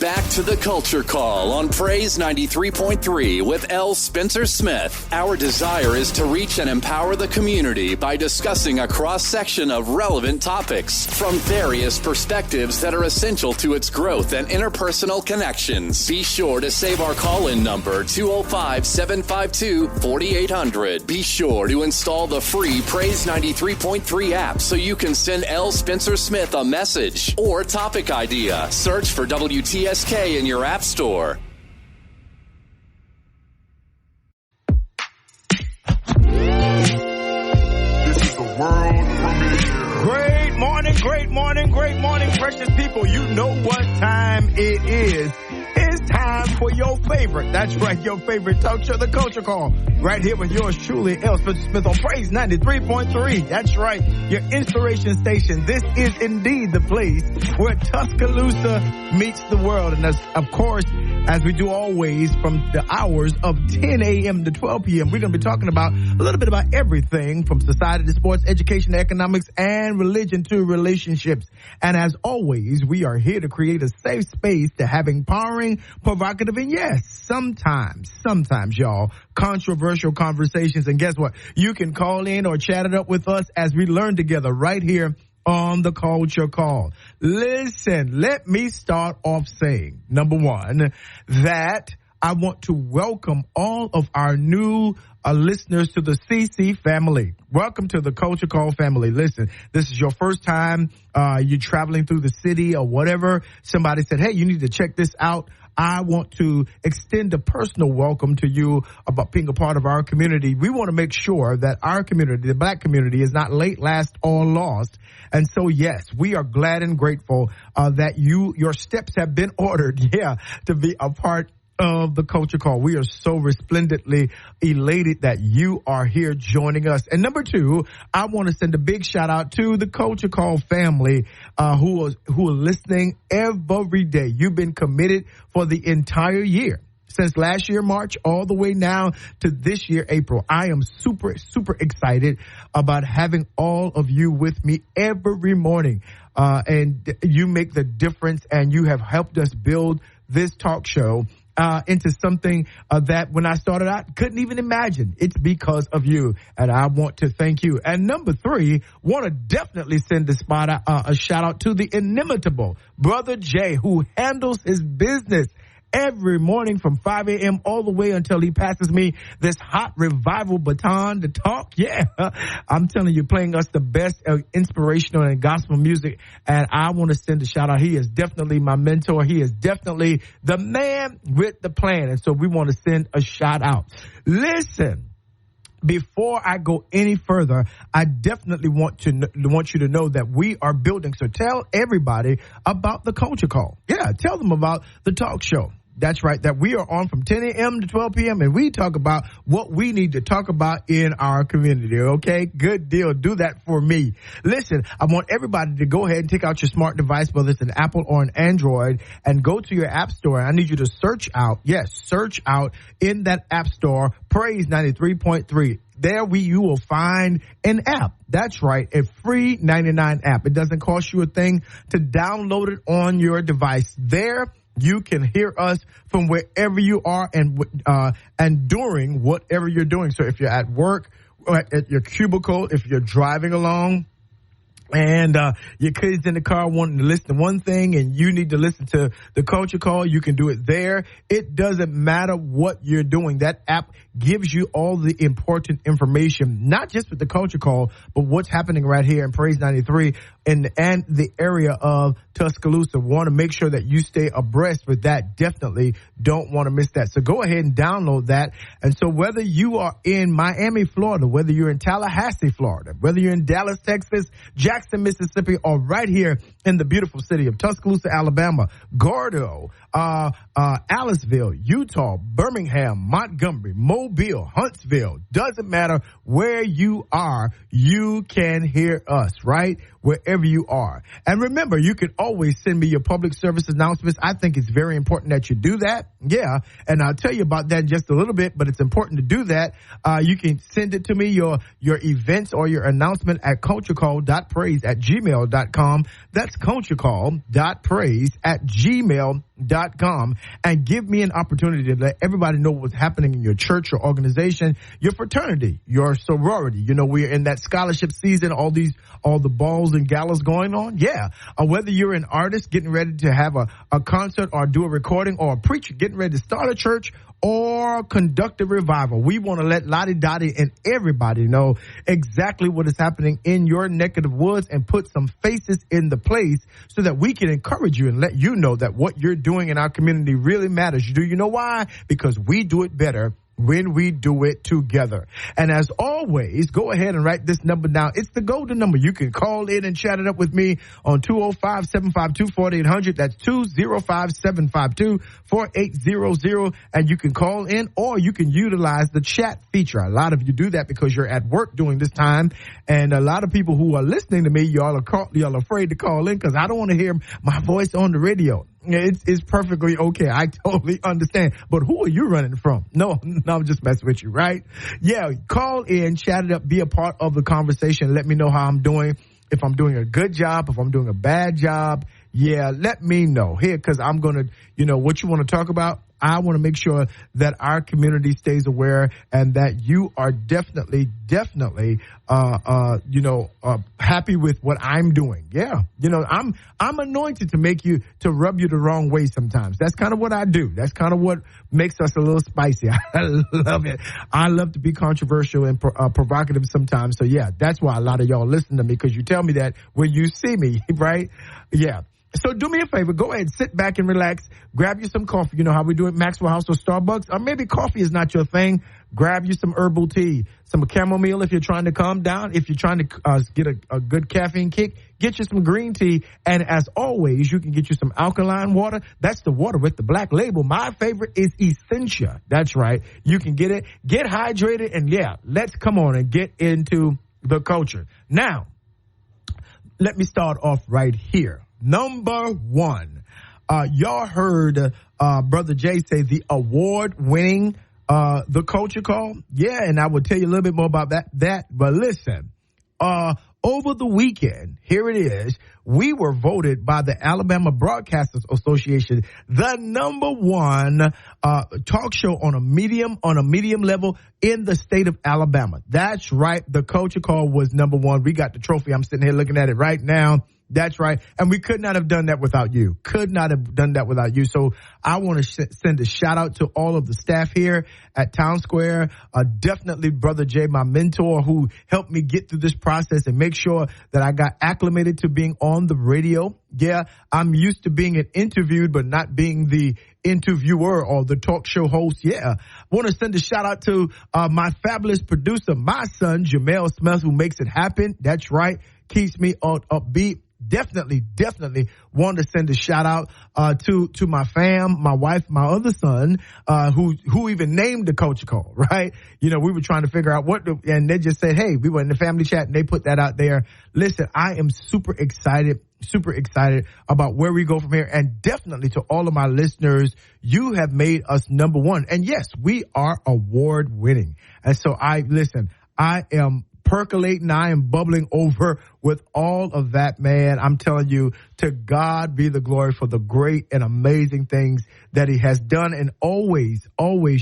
Back to the Culture Call on Praise 93.3 with L. Spencer Smith. Our desire is to reach and empower the community by discussing a cross-section of relevant topics from various perspectives that are essential to its growth and interpersonal connections. Be sure to save our call-in number, 205-752-4800. Be sure to install the free Praise 93.3 app so you can send L. Spencer Smith a message or topic idea. Search for WTSK in your app store. This is the world premiere. Great morning, precious people. You know what time it is. It's time for your favorite. That's right, your favorite talk show, The Culture Call. Right here with yours truly, L. Spencer Smith on Praise 93.3. That's right, your inspiration station. This is indeed the place where Tuscaloosa meets the world. And that's, of course, as we do always, from the hours of 10 a.m. to 12 p.m., we're going to be talking about a little bit about everything from society to sports, education to economics, and religion to relationships. And as always, we are here to create a safe space to have empowering, provocative, and yes, sometimes, y'all, controversial conversations. And guess what? You can call in or chat it up with us as we learn together right here on the Culture Call. Listen, let me start off saying, number one, that I want to welcome all of our new listeners to the CC family. Welcome to the Culture Call family. Listen, this is your first time you're traveling through the city or whatever. Somebody said, hey, you need to check this out. I want to extend a personal welcome to you about being a part of our community. We want to make sure that our community, the black community, is not late, last, or lost. And so, yes, we are glad and grateful that your steps have been ordered, to be a part of the Culture Call. We are so resplendently elated that you are here joining us. And number two, I want to send a big shout out to the Culture Call family who are listening every day. You've been committed for the entire year. Since last year, March, all the way now to this year, April. I am super, super excited about having all of you with me every morning. And you make the difference, and you have helped us build this talk show into something that when I started out, couldn't even imagine. It's because of you, and I want to thank you. And number three, want to definitely send a shout out to the inimitable Brother Jay, who handles his business every morning from 5 a.m. all the way until he passes me this hot revival baton to talk. Yeah, I'm telling you, playing us the best inspirational and gospel music. And I want to send a shout out. He is definitely my mentor. He is definitely the man with the plan. And so we want to send a shout out. Listen, before I go any further, I definitely want you to know that we are building. So tell everybody about the Culture Call. Yeah, tell them about the talk show. That's right, that we are on from 10 a.m. to 12 p.m. and we talk about what we need to talk about in our community, okay? Good deal. Do that for me. Listen, I want everybody to go ahead and take out your smart device, whether it's an Apple or an Android, and go to your app store. I need you to search out in that app store, Praise 93.3. There you will find an app. That's right, a free 99 app. It doesn't cost you a thing to download it on your device. There you can hear us from wherever you are and during whatever you're doing. So if you're at work, or at your cubicle, if you're driving along, and your kids in the car wanting to listen to one thing and you need to listen to the Culture Call, you can do it there. It doesn't matter what you're doing. That app gives you all the important information, not just with the Culture Call, but what's happening right here in Praise 93 and the area of Tuscaloosa. Want to make sure that you stay abreast with that. Definitely don't want to miss that. So go ahead and download that. And so whether you are in Miami, Florida, whether you're in Tallahassee, Florida, whether you're in Dallas, Texas, Jackson, Mississippi, or right here in the beautiful city of Tuscaloosa, Alabama, Gordo, Aliceville, Utah, Birmingham, Montgomery, Mobile, Huntsville, doesn't matter where you are, you can hear us, right? Wherever you are. And remember, you can always send me your public service announcements. I think it's very important that you do that. Yeah. And I'll tell you about that in just a little bit, but it's important to do that. You can send it to me, your events or your announcement at culturecall.praise@gmail.com. That's culturecall.praise@gmail.com. com and give me an opportunity to let everybody know what's happening in your church, your organization, your fraternity, your sorority. You know, we're in that scholarship season, all the balls and galas going on. Yeah. Whether you're an artist getting ready to have a concert or do a recording, or a preacher getting ready to start a church or conduct a revival, we want to let Lottie Dottie and everybody know exactly what is happening in your neck of the woods and put some faces in the place so that we can encourage you and let you know that what you're doing in our community really matters. Do you know why? Because we do it better when we do it together. And as always, go ahead and write this number down. It's the golden number. You can call in and chat it up with me on 205-752-4800. That's 205-752-4800. And you can call in, or you can utilize the chat feature. A lot of you do that because you're at work during this time. And a lot of people who are listening to me, y'all are afraid to call in because I don't want to hear my voice on the radio. It's perfectly okay. I totally understand. But who are you running from? No, I'm just messing with you, right? Yeah, call in, chat it up, be a part of the conversation. Let me know how I'm doing. If I'm doing a good job, if I'm doing a bad job, yeah, let me know. Here, because I'm going to, what you want to talk about, I want to make sure that our community stays aware and that you are definitely, happy with what I'm doing. Yeah. I'm anointed to rub you the wrong way sometimes. That's kind of what I do. That's kind of what makes us a little spicy. I love it. I love to be controversial and provocative sometimes. So yeah, that's why a lot of y'all listen to me, because you tell me that when you see me, right? Yeah. So do me a favor. Go ahead, sit back and relax. Grab you some coffee. You know how we do it, Maxwell House or Starbucks. Or maybe coffee is not your thing. Grab you some herbal tea, some chamomile if you're trying to calm down. If you're trying to get a good caffeine kick, get you some green tea. And as always, you can get you some alkaline water. That's the water with the black label. My favorite is Essentia. That's right. You can get it. Get hydrated. And yeah, let's come on and get into the culture. Now, let me start off right here. Number one, y'all heard Brother Jay say the award-winning The Culture Call. Yeah, and I will tell you a little bit more about that. But listen, over the weekend, here it is, we were voted by the Alabama Broadcasters Association the number one talk show on a medium level in the state of Alabama. That's right. The Culture Call was number one. We got the trophy. I'm sitting here looking at it right now. That's right. And we could not have done that without you. So I want to send a shout out to all of the staff here at Town Square. Definitely Brother Jay, my mentor, who helped me get through this process and make sure that I got acclimated to being on the radio. Yeah, I'm used to being interviewed, but not being the interviewer or the talk show host. Yeah. I want to send a shout out to my fabulous producer, my son, Jamel Smith, who makes it happen. That's right. Keeps me on upbeat. Definitely want to send a shout out to my fam, my wife, my other son, who even named the Culture Call, right? We were trying to figure out and they just said, hey, we were in the family chat and they put that out there. Listen, I am super excited about where we go from here. And definitely to all of my listeners, you have made us number one. And yes, we are award winning. And so I am percolating. I am bubbling over with all of that, man. I'm telling you, to God be the glory for the great and amazing things that he has done and always,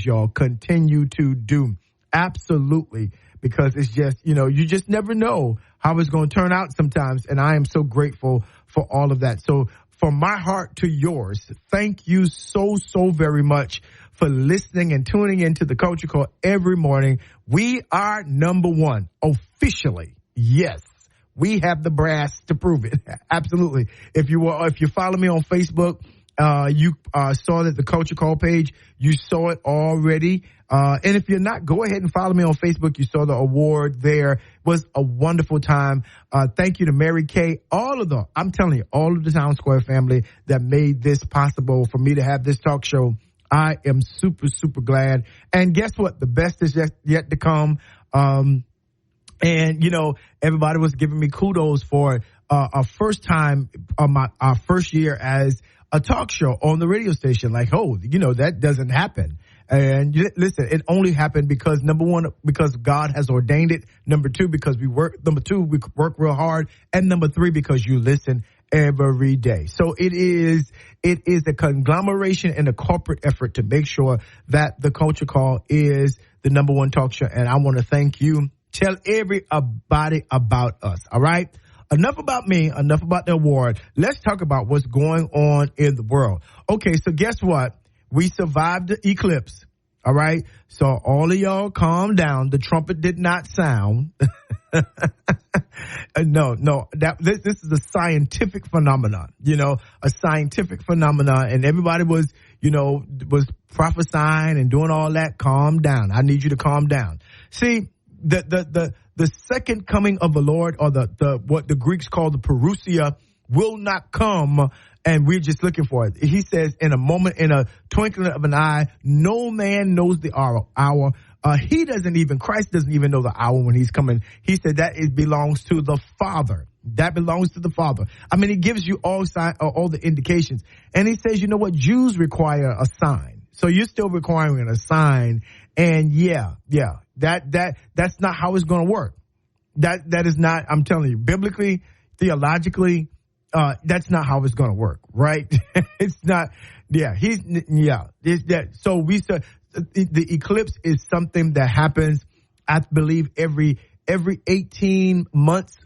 y'all, continue to do. Absolutely. Because it's just, you just never know how it's going to turn out sometimes. And I am so grateful for all of that. So from my heart to yours, thank you so very much for listening and tuning into the Culture Call every morning. We are number one officially. Yes, we have the brass to prove it. Absolutely. If you follow me on Facebook, you saw that the Culture Call page, you saw it already. And if you're not, go ahead and follow me on Facebook. You saw the award there. It was a wonderful time. Thank you to Mary Kay, I'm telling you, all of the Town Square family that made this possible for me to have this talk show. I am super glad. And guess what? The best is yet to come. And everybody was giving me kudos for our first time, our first year as a talk show on the radio station. Like, that doesn't happen. And listen, it only happened because, number one, because God has ordained it. Number two, because we work. Number two, we work real hard. And number three, because you listen every day. So it is a conglomeration and a corporate effort to make sure that the Culture Call is the number one talk show. And I want to thank you. Tell everybody about us. All right. Enough about me. Enough about the award. Let's talk about what's going on in the world. Okay. So guess what? We survived the eclipse. All right. So all of y'all calm down. The trumpet did not sound. No, this is a scientific phenomenon, a scientific phenomenon. And everybody was prophesying and doing all that. Calm down. I need you to calm down. See, the second coming of the Lord, or what the Greeks call the parousia, will not come. And we're just looking for it. He says, in a moment, in a twinkling of an eye, no man knows the hour. Christ doesn't even know the hour when he's coming. He said that it belongs to the Father. That belongs to the Father. I mean, he gives you all the indications. And he says, you know what? Jews require a sign. So you're still requiring a sign. And that's not how it's going to work. That is not, I'm telling you, biblically, theologically, that's not how it's going to work, right? It's not. So we said the eclipse is something that happens, I believe, every 18 months,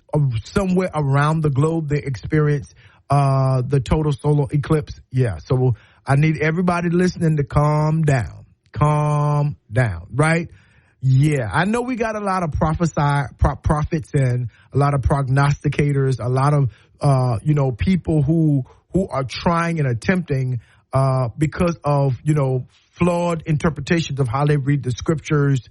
somewhere around the globe. They experience the total solar eclipse. Yeah. So I need everybody listening to calm down, right? Yeah, I know we got a lot of prophets and a lot of prognosticators, a lot of people who are trying and attempting because of flawed interpretations of how they read the scriptures,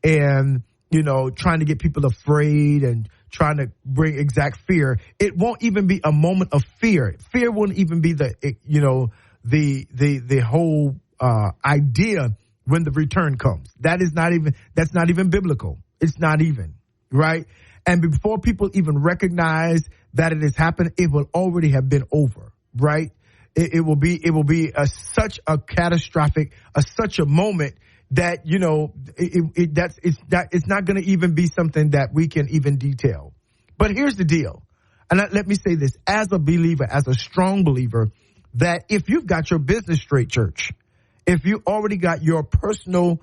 and trying to get people afraid and trying to bring exact fear. It won't even be a moment of fear. Fear wouldn't even be the whole idea when the return comes. That's not even biblical. It's not even, right? And before people even recognize that it has happened, it will already have been over, right? It will be such a catastrophic, such a moment that, it's not going to even be something that we can even detail. But here's the deal. And let me say this, as a believer, as a strong believer, that if you've got your business straight, church, if you already got your personal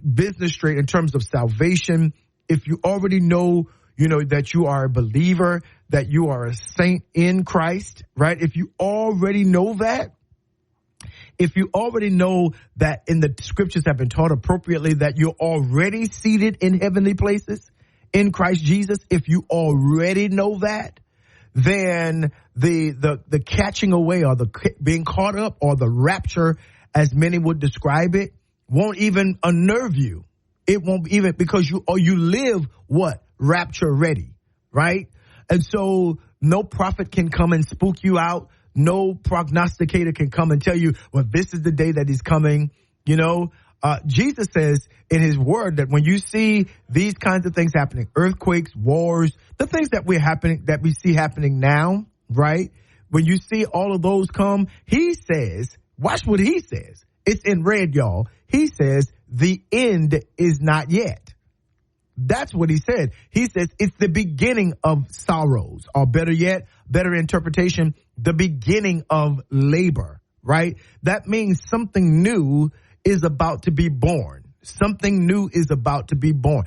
business straight in terms of salvation, if you already know, that you are a believer, that you are a saint in Christ, right? If you already know that, if you already know that in the scriptures have been taught appropriately, that you're already seated in heavenly places in Christ Jesus, if you already know that, then the catching away, or the being caught up, or the rapture, as many would describe it, won't even unnerve you. It won't even, because you live what? Rapture ready, right? And so no prophet can come and spook you out. No prognosticator can come and tell you, well, this is the day that he's coming. Jesus says in his word that when you see these kinds of things happening, earthquakes, wars, the things that we see happening now, right? When you see all of those come, he says, watch what he says. It's in red, y'all. He says the end is not yet. That's what he said. He says it's the beginning of sorrows, or better yet, better interpretation, the beginning of labor, right? That means something new is about to be born. Something new is about to be born.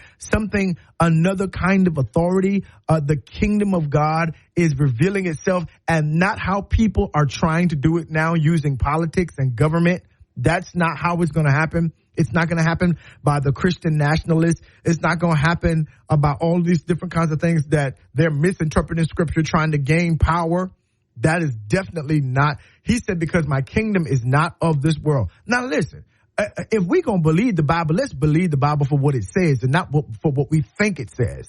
Another kind of authority, the kingdom of God is revealing itself, and not how people are trying to do it now using politics and government. That's not how it's going to happen. It's not going to happen by the Christian nationalists. It's not going to happen about all these different kinds of things that they're misinterpreting scripture, trying to gain power. That is definitely not. He said, because my kingdom is not of this world. Now, listen, if we're going to believe the Bible, let's believe the Bible for what it says and not for what we think it says,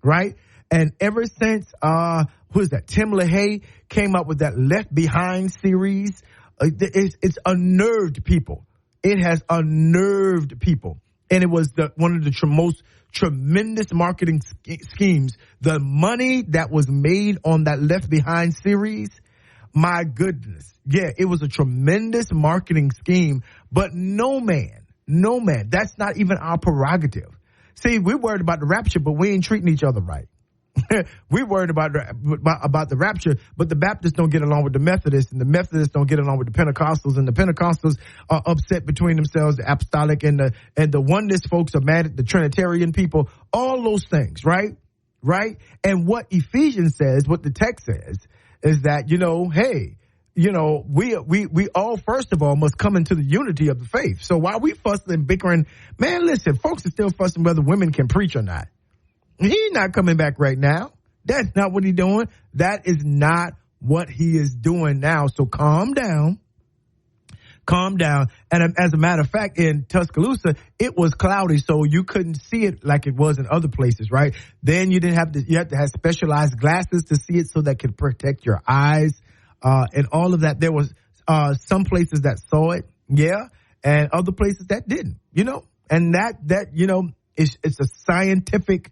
right? And ever since, Tim LaHaye came up with that Left Behind series, it's unnerved people. It has unnerved people. And it was one of the most tremendous marketing schemes. The money that was made on that Left Behind series, my goodness. Yeah, it was a tremendous marketing scheme, but no man, that's not even our prerogative. See, we're worried about the rapture, but we ain't treating each other right. We worried about the rapture, but the Baptists don't get along with the Methodists, and the Methodists don't get along with the Pentecostals, and the Pentecostals are upset between themselves. The Apostolic and the Oneness folks are mad at the Trinitarian people. All those things, right? Right? And what Ephesians says, what the text says, is that, hey, we all, first of all, must come into the unity of the faith. So while we fussing and bickering, man, listen, folks are still fussing whether women can preach or not. He's not coming back right now. That's not what he's doing. That is not what he is doing now. So calm down. Calm down. And as a matter of fact, in Tuscaloosa, it was cloudy, so you couldn't see it like it was in other places, right? Then you had to have specialized glasses to see it so that could protect your eyes. And all of that. There was some places that saw it, yeah, and other places that didn't, and that it's a scientific,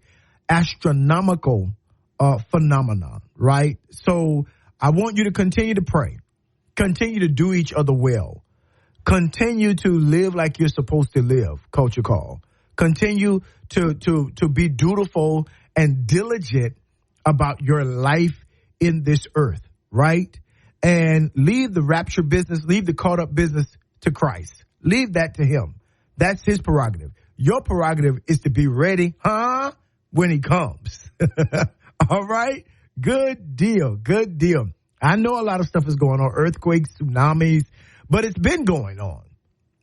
astronomical phenomenon, right? So I want you to continue to pray, continue to do each other well, continue to live like you're supposed to live, Culture Call. Continue to be dutiful and diligent about your life in this earth, right? And leave the rapture business, leave the caught up business to Christ. Leave that to him. That's his prerogative. Your prerogative is to be ready, when he comes. All right? Good deal. Good deal. I know a lot of stuff is going on, earthquakes, tsunamis, but it's been going on.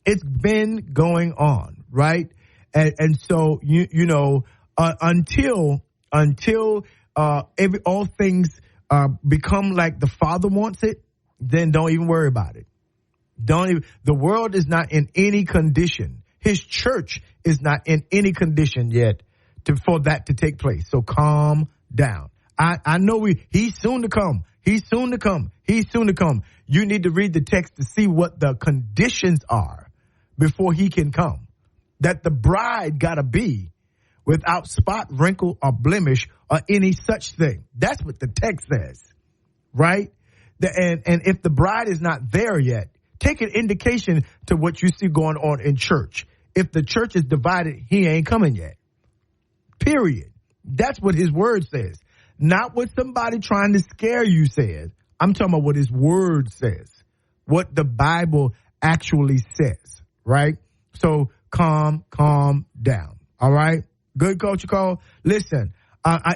It's been going on, right? And so, until all things become like the Father wants it, then don't even worry about it. The world is not in any condition. His church is not in any condition yet for that to take place. So calm down. I know he's soon to come. He's soon to come. He's soon to come. You need to read the text to see what the conditions are before he can come. That the bride gotta be without spot, wrinkle, or blemish, or any such thing. That's what the text says, right? And if the bride is not there yet, take an indication to what you see going on in church. If the church is divided, he ain't coming yet. Period. That's what his word says. Not what somebody trying to scare you says. I'm talking about what his word says. What the Bible actually says, right? So calm down, all right? Good, Culture Call. Listen, I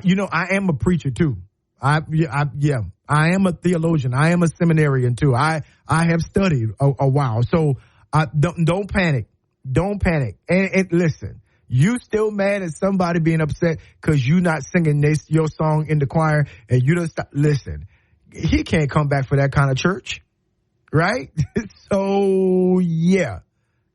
am a preacher too. I am a theologian. I am a seminarian too. I have studied a while. So don't panic. Don't panic. And listen, you still mad at somebody being upset because you not singing your song in the choir and you don't stop. Listen, he can't come back for that kind of church, right? So yeah,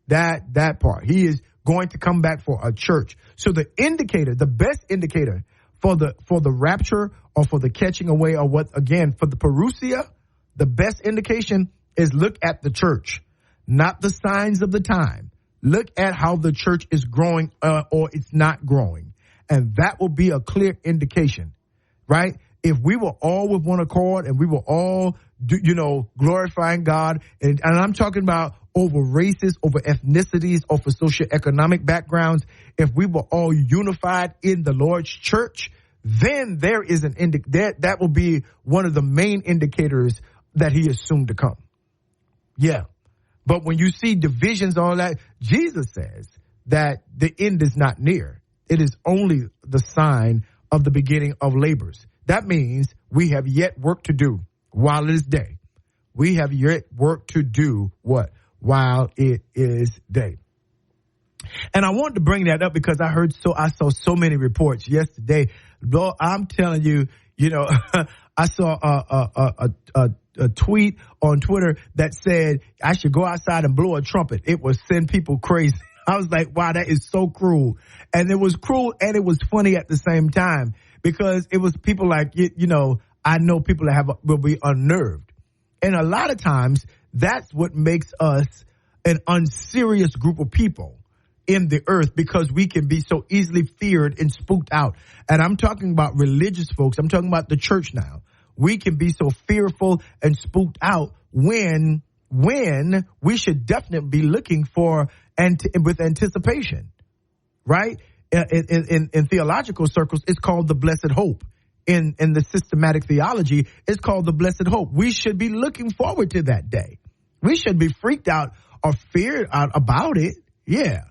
that part. He is going to come back for a church. So the best indicator for the rapture or for the catching away or for the parousia, the best indication is look at the church, not the signs of the time. Look at how the church is growing or it's not growing. And that will be a clear indication, right? If we were all with one accord and we were all, glorifying God, and I'm talking about over races, over ethnicities, over socioeconomic backgrounds, if we were all unified in the Lord's church, then there is that will be one of the main indicators that he is soon to come. Yeah. But when you see divisions, all that, Jesus says that the end is not near. It is only the sign of the beginning of labors. That means we have yet work to do while it is day. We have yet work to do what? While it is day. And I wanted to bring that up because I saw so many reports yesterday. Lord, I'm telling you, I saw a tweet on Twitter that said I should go outside and blow a trumpet. It would send people crazy. I was like, wow, that is so cruel. And it was cruel and it was funny at the same time because it was people like, I know people that will be unnerved. And a lot of times that's what makes us an unserious group of people in the earth because we can be so easily feared and spooked out. And I'm talking about religious folks. I'm talking about the church now. We can be so fearful and spooked out when we should definitely be looking for with anticipation, right? In theological circles, it's called the blessed hope. in the systematic theology is called the blessed hope. We should be looking forward to that day. We should be freaked out or feared out about it. Yeah.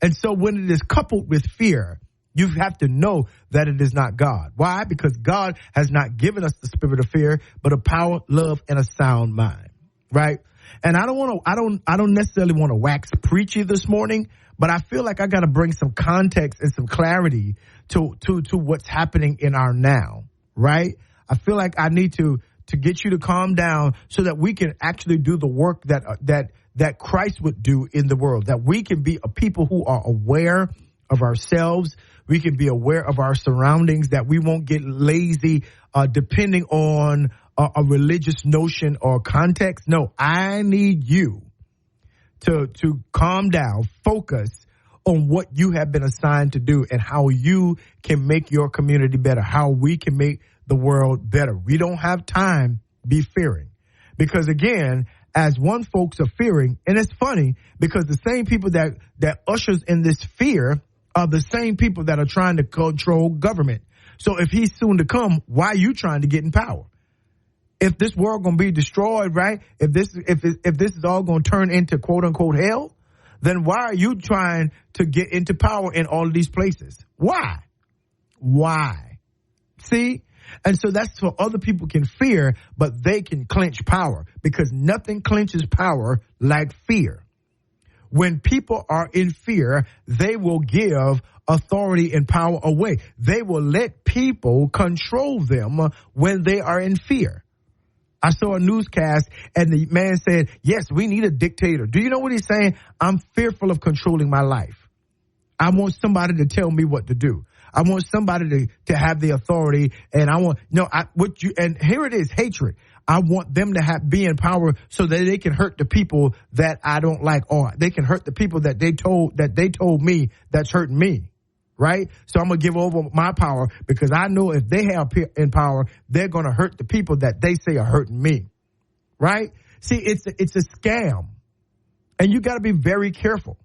And so when it is coupled with fear, you have to know that it is not God. Why? Because God has not given us the spirit of fear, but of power, love, and a sound mind. Right? And I don't necessarily want to wax preachy this morning, but I feel like I got to bring some context and some clarity to what's happening in our now. Right? I feel like I need to get you to calm down so that we can actually do the work that Christ would do in the world, that we can be a people who are aware of ourselves. We can be aware of our surroundings, that we won't get lazy depending on a religious notion or context. No, I need you to calm down, focus on what you have been assigned to do and how you can make your community better, how we can make the world better. We don't have time to be fearing, because again, as one folks are fearing, and it's funny because the same people that ushers in this fear are the same people that are trying to control government. So if he's soon to come, why are you trying to get in power? If this world going to be destroyed, right? If this is all going to turn into quote unquote hell, then why are you trying to get into power in all of these places? Why? See? And so that's so other people can fear, but they can clench power, because nothing clenches power like fear. When people are in fear, they will give authority and power away. They will let people control them when they are in fear. I saw a newscast and the man said, yes, we need a dictator. Do you know what he's saying? I'm fearful of controlling my life. I want somebody to tell me what to do. I want somebody to have the authority, and and here it is, hatred. I want them to be in power so that they can hurt the people that I don't like, or they can hurt the people that they told me that's hurting me. Right? So I'm going to give over my power, because I know if they have in power, they're going to hurt the people that they say are hurting me. Right? See, it's a scam, and you got to be very careful.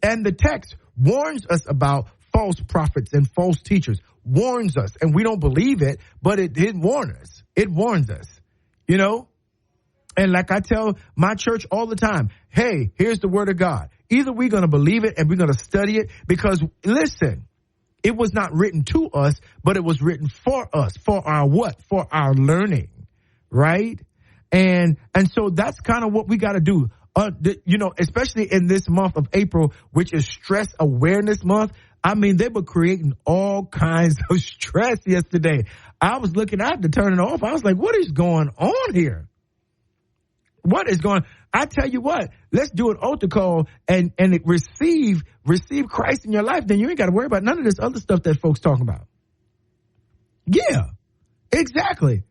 And the text warns us about false prophets and false teachers, warns us, and we don't believe it, but it did warn us. It warns us, you know? And like I tell my church all the time, hey, here's the word of God. Either we're going to believe it and we're going to study it, because listen, it was not written to us, but it was written for us, for our what? For our learning, right? And so that's kind of what we got to do. Especially in this month of April, which is Stress Awareness Month. I mean, they were creating all kinds of stress yesterday. I was looking, I had to turn it off. I was like, what is going on here? What is going on? I tell you what, let's do an altar call and receive Christ in your life. Then you ain't got to worry about none of this other stuff that folks talking about. Yeah, exactly.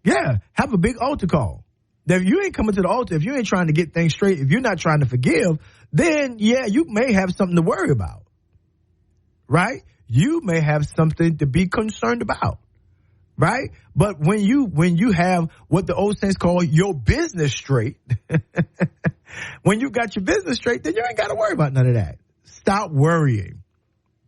Yeah, have a big altar call. If you ain't coming to the altar, if you ain't trying to get things straight, if you're not trying to forgive, then yeah, you may have something to worry about. Right? You may have something to be concerned about. Right? But when you have what the old saints call your business straight, when you got your business straight, then you ain't got to worry about none of that. Stop worrying.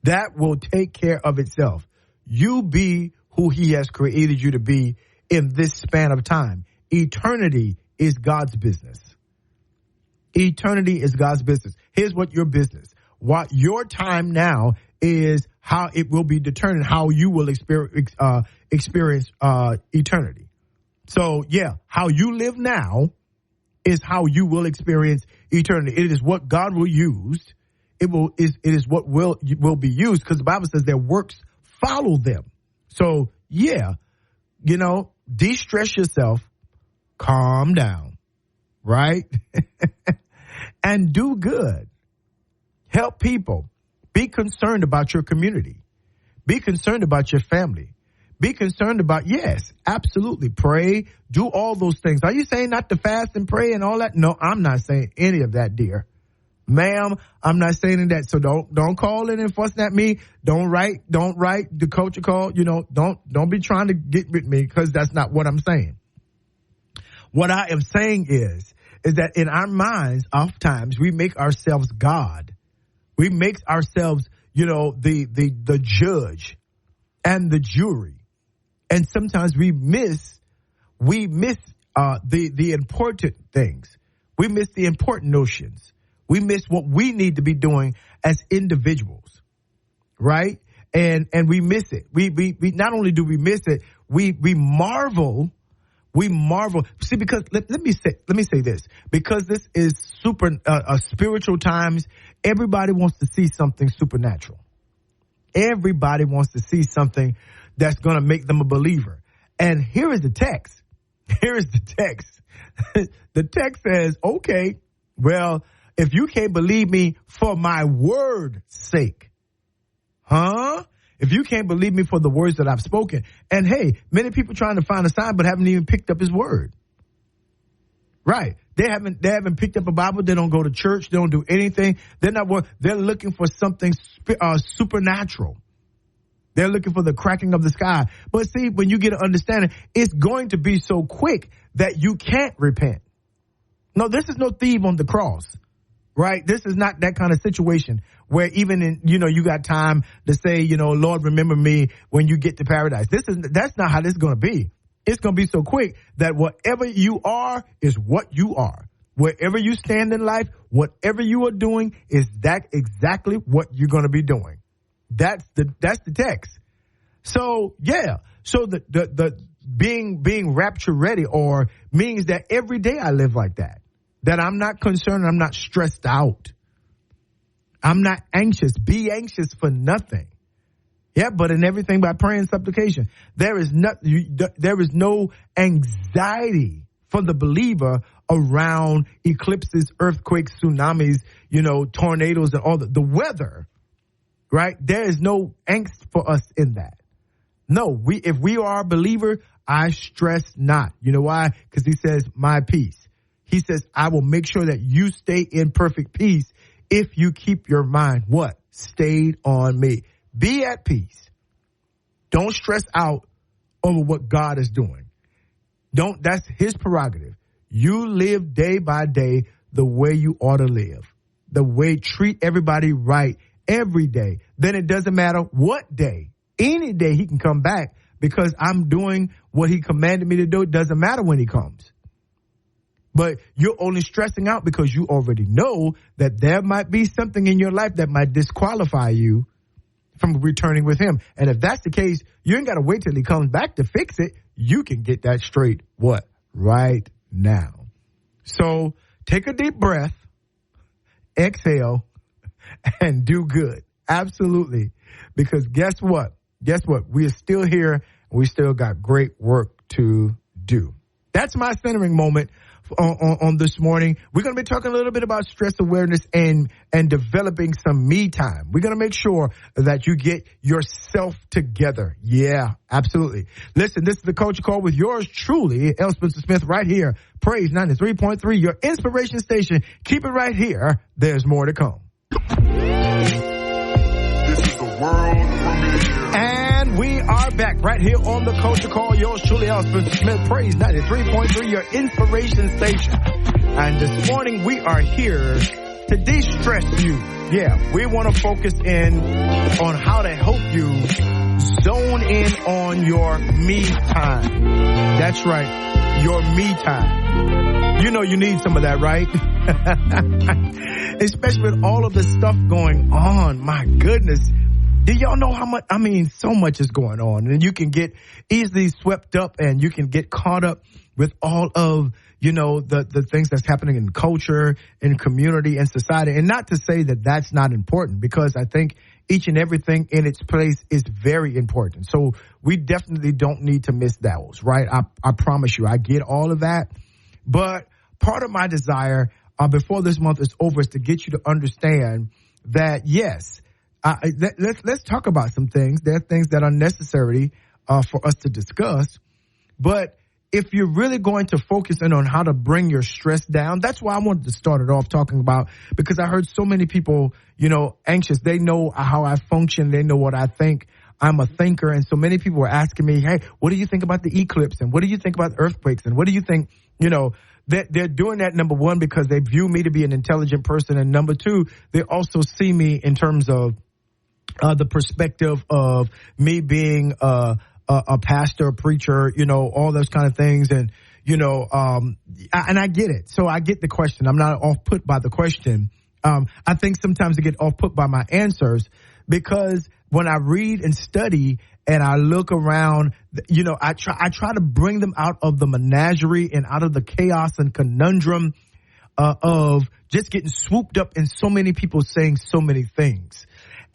That will take care of itself. You be who he has created you to be in this span of time. Eternity is God's business. Eternity is God's business. Here's what your business. What your time now is, how it will be determined how you will experience eternity. So yeah, how you live now is how you will experience eternity. It is what God will use. It is what will be used, because the Bible says their works follow them. So yeah, de-stress yourself, calm down, right? And do good. Help people. Be concerned about your community. Be concerned about your family. Be concerned about, yes, absolutely. Pray. Do all those things. Are you saying not to fast and pray and all that? No, I'm not saying any of that, dear. Ma'am, I'm not saying that. So don't call in and fussing at me. Don't write the culture call. Don't be trying to get with me, because that's not what I'm saying. What I am saying is that in our minds, oftentimes we make ourselves God. We make ourselves, the judge and the jury. And sometimes we miss the important things. We miss the important notions. We miss what we need to be doing as individuals, right? And we miss it. We not only do we miss it, we marvel. We marvel. See, because let me say this. Because this is spiritual times, everybody wants to see something supernatural. Everybody wants to see something that's going to make them a believer. And here is the text. Here is the text. The text says, okay, well, if you can't believe me for my word's sake, if you can't believe me for the words that I've spoken, and hey, many people trying to find a sign but haven't even picked up his word. Right. They haven't picked up a Bible. They don't go to church. They don't do anything. They're looking for something supernatural. They're looking for the cracking of the sky. But see, when you get an understanding, it's going to be so quick that you can't repent. No, this is no thief on the cross. Right? This is not that kind of situation where even you got time to say, Lord, remember me when you get to paradise. That's not how this is going to be. It's going to be so quick that whatever you are is what you are. Wherever you stand in life, whatever you are doing is that exactly what you're going to be doing. That's the text. So yeah. So the being rapture ready or means that every day I live like that. That I'm not concerned, I'm not stressed out. I'm not anxious. Be anxious for nothing. Yeah, but in everything by prayer and supplication. There is no anxiety for the believer around eclipses, earthquakes, tsunamis, tornadoes and all the weather. Right? There is no angst for us in that. No, if we are a believer, I stress not. You know why? Because he says, my peace. He says, I will make sure that you stay in perfect peace if you keep your mind, what? Stayed on me. Be at peace. Don't stress out over what God is doing. That's his prerogative. You live day by day the way you ought to live. The way, treat everybody right every day. Then it doesn't matter what day. Any day he can come back because I'm doing what he commanded me to do. It doesn't matter when he comes. But you're only stressing out because you already know that there might be something in your life that might disqualify you from returning with him. And if that's the case, you ain't got to wait till he comes back to fix it. You can get that straight, what? Right now. So take a deep breath, exhale, and do good. Absolutely. Because guess what? We are still here, and we still got great work to do. That's my centering moment on this morning. We're going to be talking a little bit about stress awareness and developing some me time. We're going to make sure that you get yourself together. Yeah, absolutely. Listen, this is the Culture Call with yours truly, L. Spencer Smith, right here. Praise 93.3, your inspiration station. Keep it right here. There's more to come. This is the world premiere. And we are back right here on the Culture Call. Yours truly, L. Spencer Smith. Praise 93.3, your inspiration station. And this morning we are here to de-stress you. Yeah, we want to focus in on how to help you zone in on your me time. That's right, your me time. You know you need some of that, right? Especially with all of this stuff going on. My goodness. Do y'all know how much? I mean, so much is going on, and you can get easily swept up, and you can get caught up with all of, the things that's happening in culture, in community, and society. And not to say that that's not important, because I think each and everything in its place is very important. So we definitely don't need to miss those, right? I promise you, I get all of that. But part of my desire before this month is over is to get you to understand that, yes, let's talk about some things. There are things that are necessary for us to discuss. But if you're really going to focus in on how to bring your stress down, that's why I wanted to start it off talking about, because I heard so many people, anxious. They know how I function. They know what I think. I'm a thinker. And so many people were asking me, hey, what do you think about the eclipse? And what do you think about earthquakes? And what do you think, they're doing that, number one, because they view me to be an intelligent person. And number two, they also see me in terms of the perspective of me being a a pastor, a preacher, all those kind of things. And, and I get it. So I get the question. I'm not off put by the question. I think sometimes I get off put by my answers because when I read and study and I look around, I try to bring them out of the menagerie and out of the chaos and conundrum of just getting swooped up in so many people saying so many things.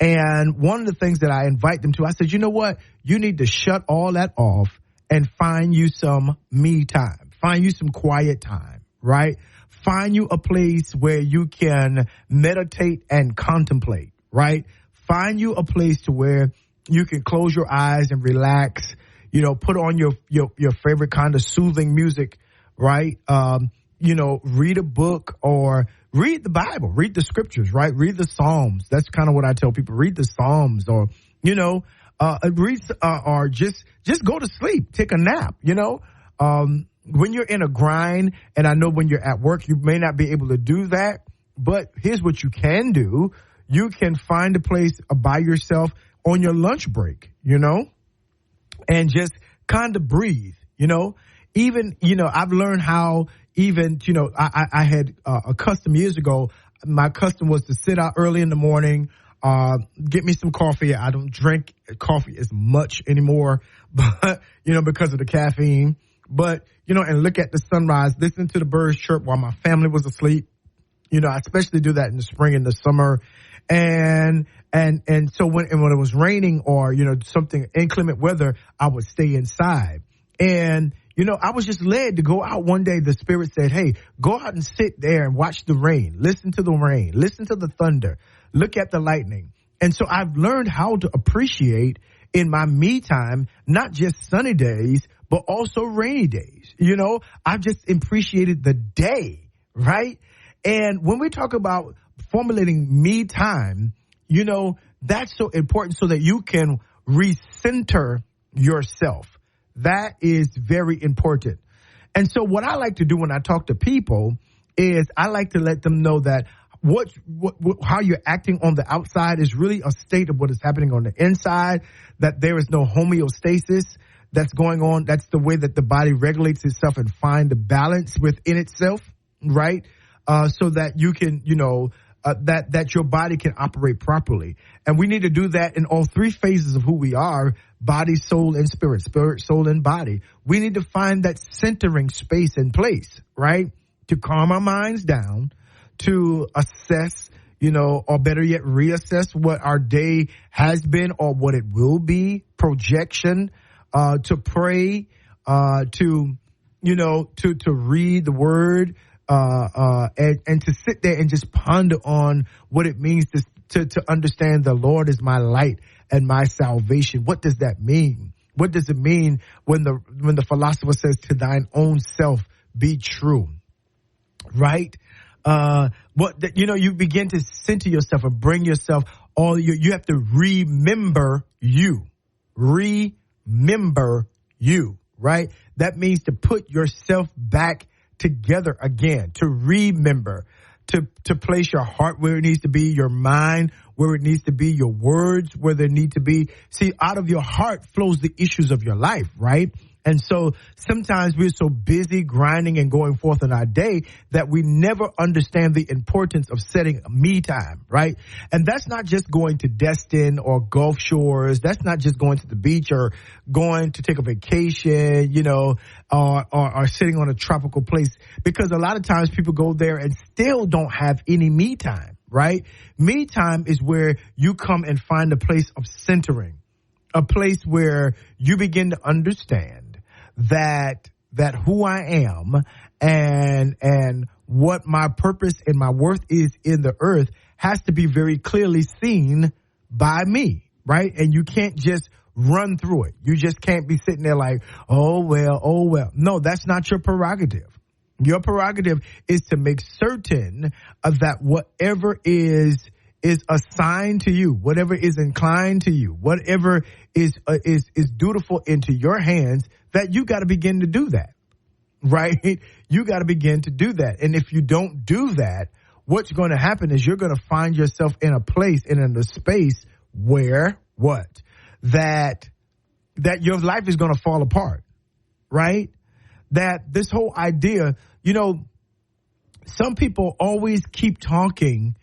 And one of the things that I invite them to, I said, you know what? You need to shut all that off and find you some me time. Find you some quiet time, right? Find you a place where you can meditate and contemplate, right? Find you a place to where you can close your eyes and relax, put on your favorite kind of soothing music, right? Read a book or read the Bible, read the scriptures, right? Read the Psalms. That's kind of what I tell people. Read the Psalms or, read, or just go to sleep, take a nap, when you're in a grind, and I know when you're at work, you may not be able to do that, but here's what you can do. You can find a place by yourself on your lunch break, and just kind of breathe, even, I've learned how even, I had a custom years ago. My custom was to sit out early in the morning, get me some coffee. I don't drink coffee as much anymore, but, because of the caffeine. But, and look at the sunrise, listen to the birds chirp while my family was asleep. I especially do that in the spring and the summer. And so when it was raining or, something inclement weather, I would stay inside. And, I was just led to go out one day. The Spirit said, hey, go out and sit there and watch the rain. Listen to the rain. Listen to the thunder. Look at the lightning. And so I've learned how to appreciate in my me time, not just sunny days, but also rainy days. I've just appreciated the day, right? And when we talk about formulating me time, that's so important so that you can recenter yourself. That is very important. And so what I like to do when I talk to people is I like to let them know that how you're acting on the outside is really a state of what is happening on the inside, that there is no homeostasis that's going on. That's the way that the body regulates itself and find the balance within itself, right? So that you can, that your body can operate properly. And we need to do that in all three phases of who we are: body, soul, and spirit, soul, and body. We need to find that centering space and place, right? To calm our minds down, to assess, or better yet, reassess what our day has been or what it will be, projection, to pray, to read the word, and to sit there and just ponder on what it means to understand the Lord is my light and my salvation. What does that mean? What does it mean when the philosopher says to thine own self be true? Right? You begin to center yourself and bring yourself you have to remember you. Remember you, right? That means to put yourself back together again, to remember, to place your heart where it needs to be, your mind where it needs to be, your words where they need to be. See, out of your heart flows the issues of your life, right? And so sometimes we're so busy grinding and going forth in our day that we never understand the importance of setting me time, right? And that's not just going to Destin or Gulf Shores. That's not just going to the beach or going to take a vacation, or sitting on a tropical place, because a lot of times people go there and still don't have any me time, right? Me time is where you come and find a place of centering, a place where you begin to understand that who I am and what my purpose and my worth is in the earth has to be very clearly seen by me, right? And you can't just run through it. You just can't be sitting there like, oh well. No, that's not your prerogative. Your prerogative is to make certain that whatever is assigned to you, whatever is inclined to you, whatever is dutiful into your hands, that you got to begin to do that, right? You got to begin to do that. And if you don't do that, what's going to happen is you're going to find yourself in a place and in a space where that that your life is going to fall apart, right? That this whole idea, some people always keep talking,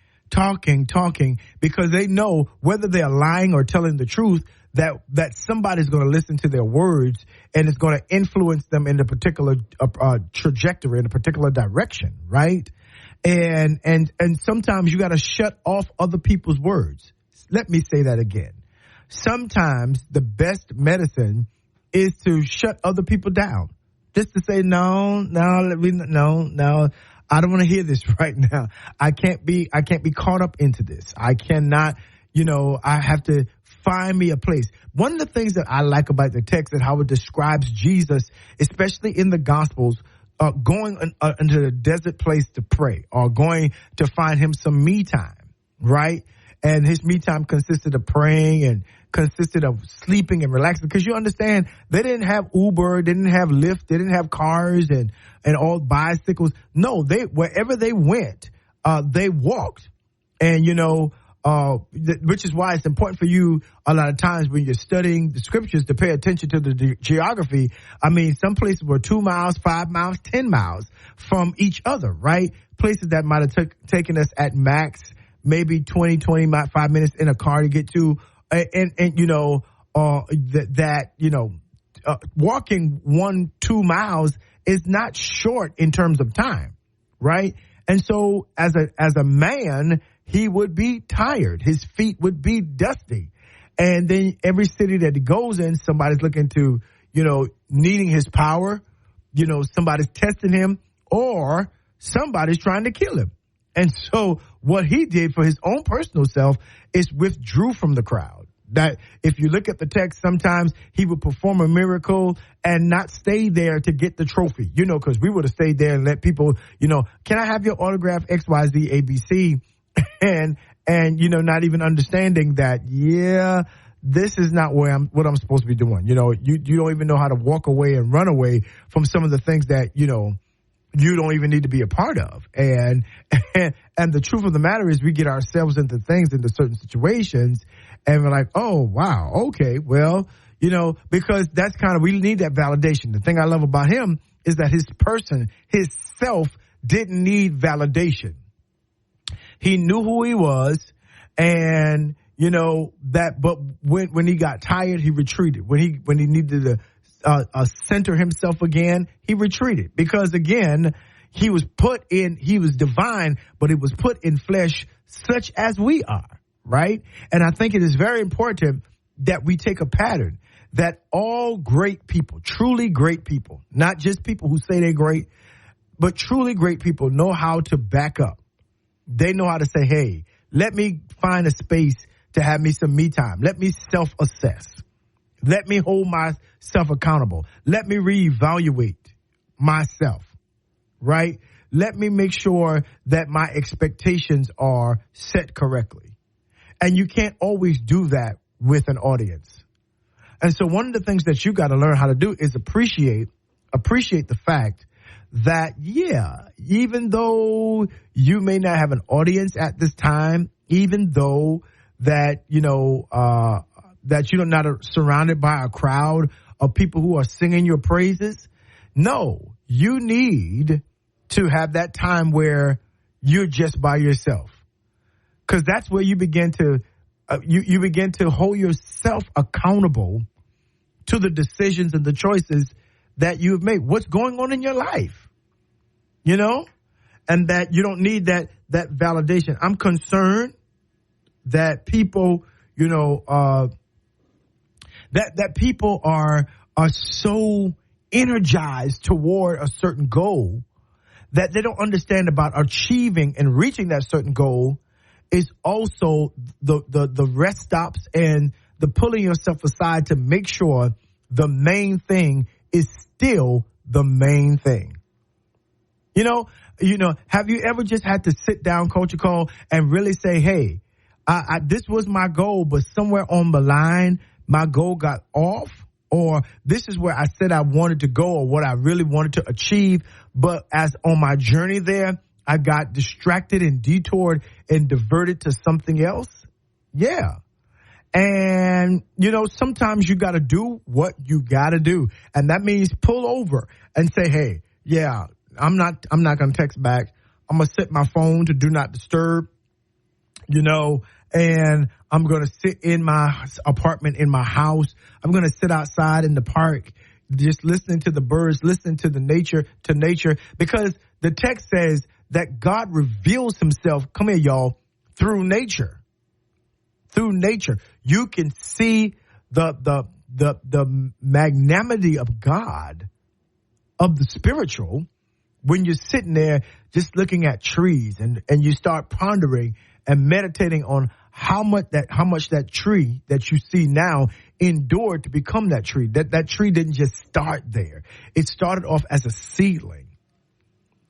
because they know whether they're lying or telling the truth, that somebody's going to listen to their words and it's going to influence them in a particular trajectory, in a particular direction, right? And sometimes you got to shut off other people's words. Let me say that again. Sometimes the best medicine is to shut other people down. Just to say, no, I don't want to hear this right now. I can't be caught up into this. I cannot, I have to find me a place. One of the things that I like about the text and how it describes Jesus, especially in the Gospels, going into the desert place to pray or going to find him some me time, right? And his me time consisted of praying and consisted of sleeping and relaxing, because you understand they didn't have Uber, they didn't have Lyft, they didn't have cars and all bicycles. No, wherever they went, they walked. And, which is why it's important for you a lot of times when you're studying the scriptures to pay attention to the geography. I mean, some places were 2 miles, 5 miles, 10 miles from each other, right? Places that might have taken us at max maybe 25 minutes in a car to get to. Walking 1-2 miles is not short in terms of time, right? And so as a man, he would be tired. His feet would be dusty. And then every city that he goes in, somebody's looking to, needing his power, somebody's testing him, or somebody's trying to kill him. And so what he did for his own personal self is withdrew from the crowd. That if you look at the text, sometimes he would perform a miracle and not stay there to get the trophy, because we would have stayed there and let people, can I have your autograph XYZ ABC? And not even understanding that, this is not what I'm supposed to be doing. You don't even know how to walk away and run away from some of the things that, you don't even need to be a part of. And the truth of the matter is we get ourselves into certain situations and we're like, oh, wow, okay, well, because that's we need that validation. The thing I love about him is that his self didn't need validation. He knew who he was, and but when he got tired, he retreated. When he needed to center himself again, he retreated, because again, he was divine, but it was put in flesh such as we are, right? And I think it is very important that we take a pattern that all great people, truly great people, not just people who say they're great, but truly great people know how to back up. They know how to say, hey, let me find a space to have me some me time. Let me self-assess. Let me hold myself accountable. Let me reevaluate myself, right? Let me make sure that my expectations are set correctly. And you can't always do that with an audience. And so one of the things that you got to learn how to do is appreciate the fact that, even though you may not have an audience at this time, even though that, that you're not surrounded by a crowd of people who are singing your praises, no, you need to have that time where you're just by yourself. Because that's where you begin to, you begin to hold yourself accountable to the decisions and the choices that you've made. What's going on in your life, and that you don't need that validation. I'm concerned that people, that people are so energized toward a certain goal that they don't understand about achieving and reaching that certain goal is also the rest stops and the pulling yourself aside to make sure the main thing is still the main thing. Have you ever just had to sit down, Culture Call, and really say, hey, this was my goal, but somewhere on the line, my goal got off, or this is where I said I wanted to go or what I really wanted to achieve. But as on my journey there, I got distracted and detoured and diverted to something else. Yeah. And, sometimes you got to do what you got to do. And that means pull over and say, hey, yeah, I'm not going to text back. I'm going to set my phone to do not disturb, and I'm going to sit in my apartment, in my house. I'm going to sit outside in the park, just listening to the birds, listening to the nature, because the text says that God reveals himself, come here, y'all, through nature. Through nature. You can see the magnanimity of God, of the spiritual, when you're sitting there just looking at trees and you start pondering and meditating on how much that tree that you see now endured to become that tree. That tree didn't just start there. It started off as a seedling,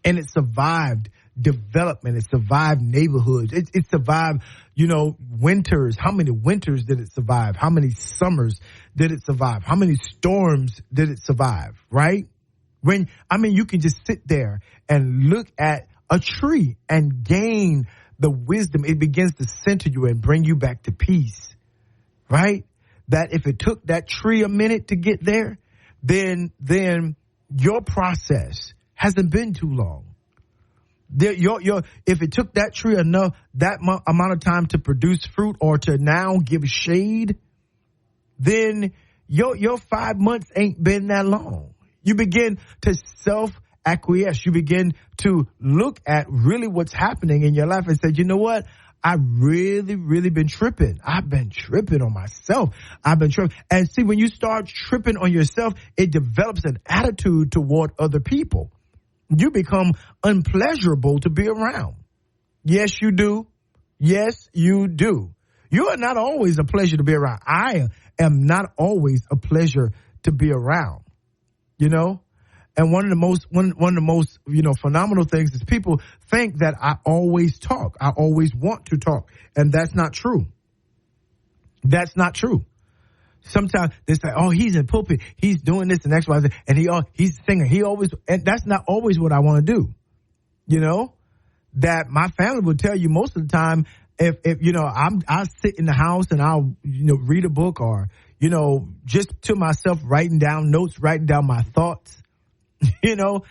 and it survived development. It survived neighborhoods. It survived, winters. How many winters did it survive? How many summers did it survive? How many storms did it survive? Right? You can just sit there and look at a tree and gain the wisdom. It begins to center you and bring you back to peace, right? That if it took that tree a minute to get there, then your process hasn't been too long. If it took that tree enough, that amount of time to produce fruit or to now give shade, then your 5 months ain't been that long. You begin to self-acquiesce. You begin to look at really what's happening in your life and say, you know what? I've really, really been tripping. I've been tripping on myself. I've been tripping. And see, when you start tripping on yourself, it develops an attitude toward other people. You become unpleasurable to be around. Yes, you do. Yes, you do. You are not always a pleasure to be around. I am not always a pleasure to be around. And one of the most phenomenal things is people think that I always talk. I always want to talk. And that's not true. That's not true. Sometimes they say, oh, he's in pulpit. He's doing this and X, Y, Z. And he's singing. And that's not always what I want to do. That my family will tell you most of the time, if I'll sit in the house and I'll, read a book or, just to myself, writing down notes, writing down my thoughts. You don't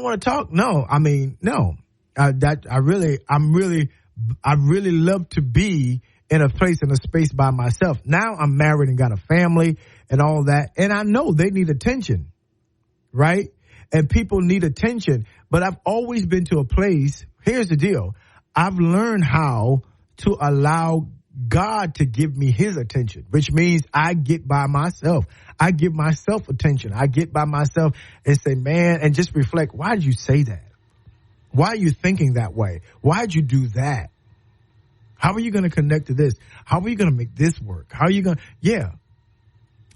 want to talk. No, no. I really love to be in a place, in a space by myself. Now I'm married and got a family and all that. And I know they need attention, right? And people need attention. But I've always been to a place. Here's the deal. I've learned how to allow God to give me his attention, which means I get by myself. I give myself attention. I get by myself and say, man, and just reflect. Why did you say that? Why are you thinking that way? Why did you do that? How are you going to connect to this? How are you going to make this work? How are you going to? Yeah.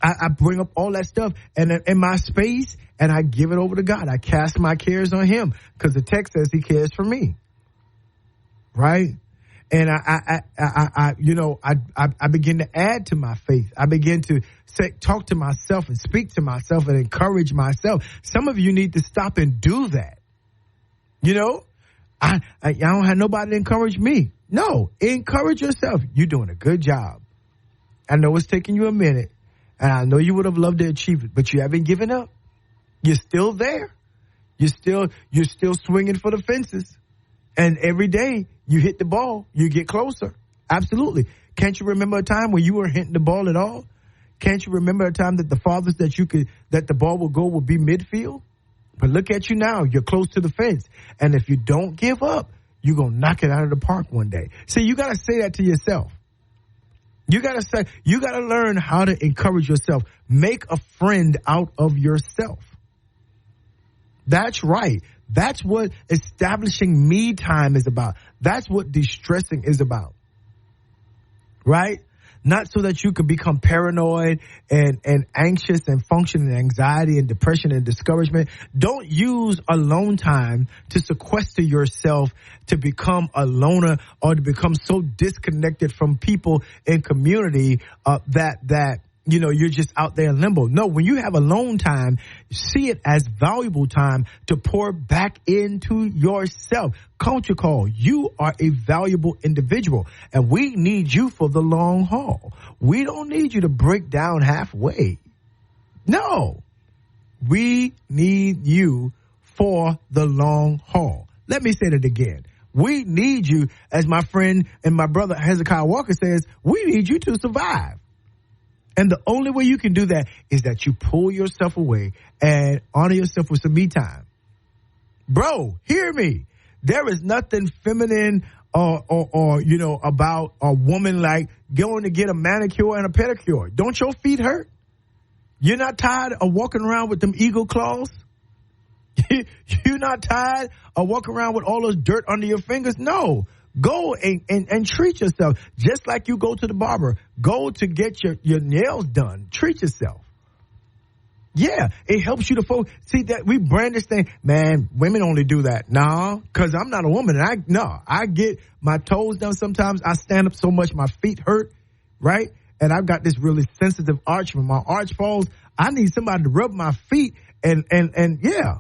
I bring up all that stuff and in my space and I give it over to God. I cast my cares on him because the text says he cares for me. Right? And I begin to add to my faith. I begin to talk to myself and speak to myself and encourage myself. Some of you need to stop and do that. I don't have nobody to encourage me. No, encourage yourself. You're doing a good job. I know it's taking you a minute, and I know you would have loved to achieve it, but you haven't given up. You're still there. You're still swinging for the fences. And every day you hit the ball, you get closer. Absolutely. Can't you remember a time when you weren't hitting the ball at all? Can't you remember a time that the farthest that the ball will be midfield? But look at you now. You're close to the fence. And if you don't give up, you're going to knock it out of the park one day. See, you got to say that to yourself. You got to learn how to encourage yourself. Make a friend out of yourself. That's right. That's what establishing me time is about. That's what distressing is about. Right? Not so that you can become paranoid and anxious and function in anxiety and depression and discouragement. Don't use alone time to sequester yourself to become a loner or to become so disconnected from people in community that you're just out there in limbo. No, when you have alone time, see it as valuable time to pour back into yourself. Culture Call, you are a valuable individual, and we need you for the long haul. We don't need you to break down halfway. No, we need you for the long haul. Let me say that again. We need you, as my friend and my brother Hezekiah Walker says, we need you to survive. And the only way you can do that is that you pull yourself away and honor yourself with some me time. Bro, hear me. There is nothing feminine or about a woman like going to get a manicure and a pedicure. Don't your feet hurt? You're not tired of walking around with them eagle claws? You're not tired of walking around with all this dirt under your fingers? No. Go and treat yourself. Just like you go to the barber. Go to get your nails done. Treat yourself. Yeah, it helps you to focus. See, that we brand this thing, man, women only do that. Nah, because I'm not a woman. And I get my toes done sometimes. I stand up so much my feet hurt, right? And I've got this really sensitive arch. When my arch falls, I need somebody to rub my feet and yeah.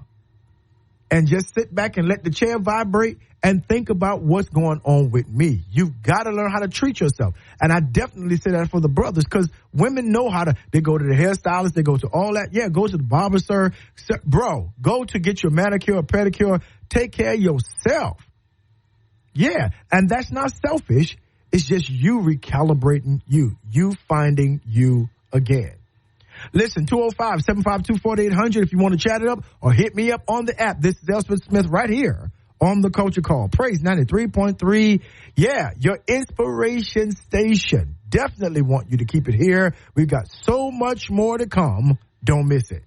And just sit back and let the chair vibrate and think about what's going on with me. You've got to learn how to treat yourself. And I definitely say that for the brothers, because women know how to, they go to the hairstylist, they go to all that. Yeah, go to the barber, sir. Bro, go to get your manicure or pedicure. Take care of yourself. Yeah, and that's not selfish. It's just you recalibrating you finding you again. Listen, 205-752-4800 if you want to chat it up, or hit me up on the app. This is Elspeth Smith right here on the Culture Call. Praise 93.3. Yeah, your inspiration station. Definitely want you to keep it here. We've got so much more to come. Don't miss it.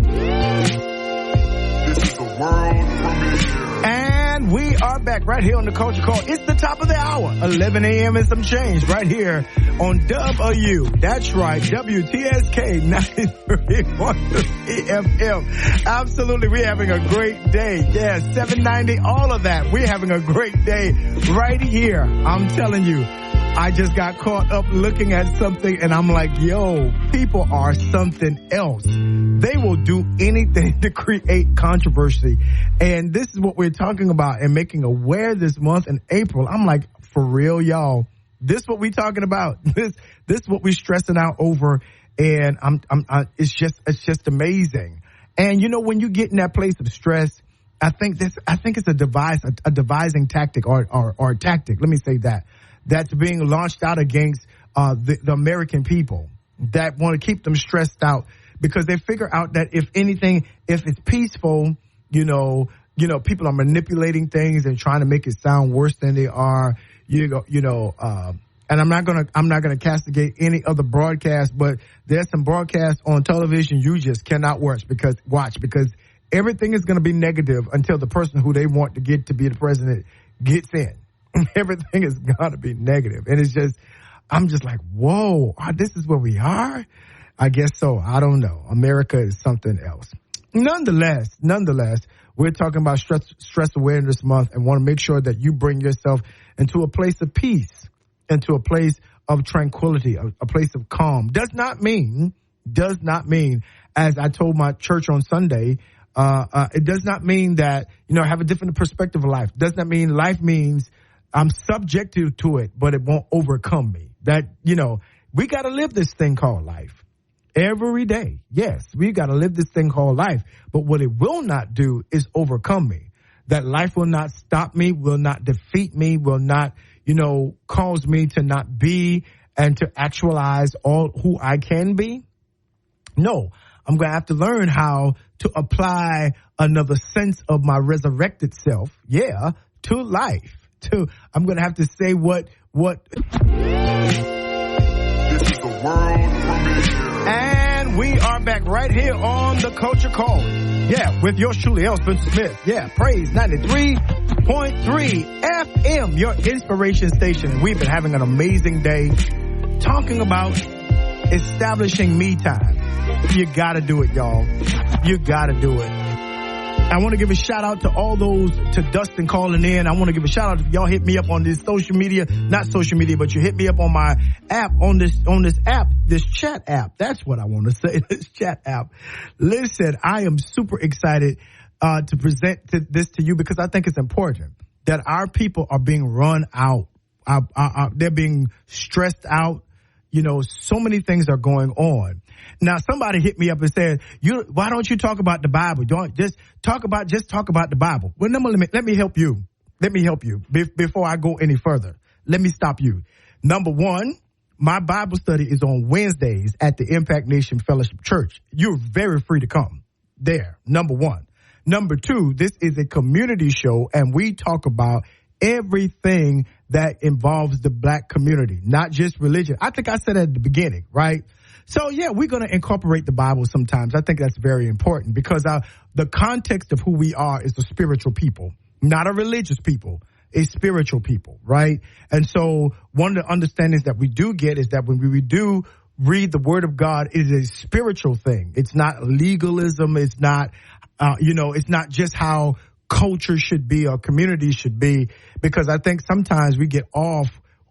This is the world premiere. And we are back right here on the Culture Call. It's the top of the hour, 11 a.m. and some change right here on W. That's right, WTSK 93.3 FM. Absolutely, we're having a great day. Yeah, 790, all of that. We're having a great day right here. I'm telling you, I just got caught up looking at something and I'm like, yo, people are something else. They will do anything to create controversy. And this is what we're talking about and making aware this month in April. I'm like, for real, y'all. This is what we talking about. This is what we stressing out over. And it's just amazing. And you know, when you get in that place of stress, I think it's a devising tactic or a tactic. Let me say that. That's being launched out against the American people that want to keep them stressed out, because they figure out that if it's peaceful, people are manipulating things and trying to make it sound worse than they are. And I'm not gonna castigate any other broadcast, but there's some broadcasts on television you just cannot watch because everything is going to be negative until the person who they want to get to be the president gets in. Everything is going to be negative. And it's just, I'm just like, whoa, this is where we are? I guess so. I don't know. America is something else. Nonetheless, we're talking about stress awareness month and want to make sure that you bring yourself into a place of peace, into a place of tranquility, a place of calm. Does not mean, as I told my church on Sunday, it does not mean that, have a different perspective of life. Does not mean life means I'm subjective to it, but it won't overcome me. That, we got to live this thing called life every day. Yes, we got to live this thing called life. But what it will not do is overcome me. That life will not stop me, will not defeat me, will not, cause me to not be and to actualize all who I can be. No, I'm going to have to learn how to apply another sense of my resurrected self, to life. I'm going to have to say what. This is the world premiere. And we are back right here on the Culture Call. Yeah, with yours truly, Elspeth Smith. Yeah, praise 93.3 FM, your inspiration station. We've been having an amazing day talking about establishing me time. You got to do it, y'all. You got to do it. I want to give a shout out to all those, to Dustin calling in. I want to give a shout out to y'all. Hit me up on this social media, not social media, but you hit me up on my app, on this app, this chat app. That's what I want to say, this chat app. Listen, I am super excited to present this to you because I think it's important that our people are being run out. They're being stressed out. You know, so many things are going on. Now, somebody hit me up and said, why don't you talk about the Bible? Don't just talk about the Bible. Well, let me help you. Before I go any further. Let me stop you. Number one, my Bible study is on Wednesdays at the Impact Nation Fellowship Church. You're very free to come there. Number one. Number two, this is a community show, and we talk about everything that involves the black community, not just religion. I think I said at the beginning, right? So, yeah, we're going to incorporate the Bible sometimes. I think that's very important because the context of who we are is a spiritual people, not a religious people, a spiritual people, right? And so one of the understandings that we do get is that when we do read the Word of God, it is a spiritual thing. It's not legalism. It's not, it's not just how culture should be or community should be, because I think sometimes we get off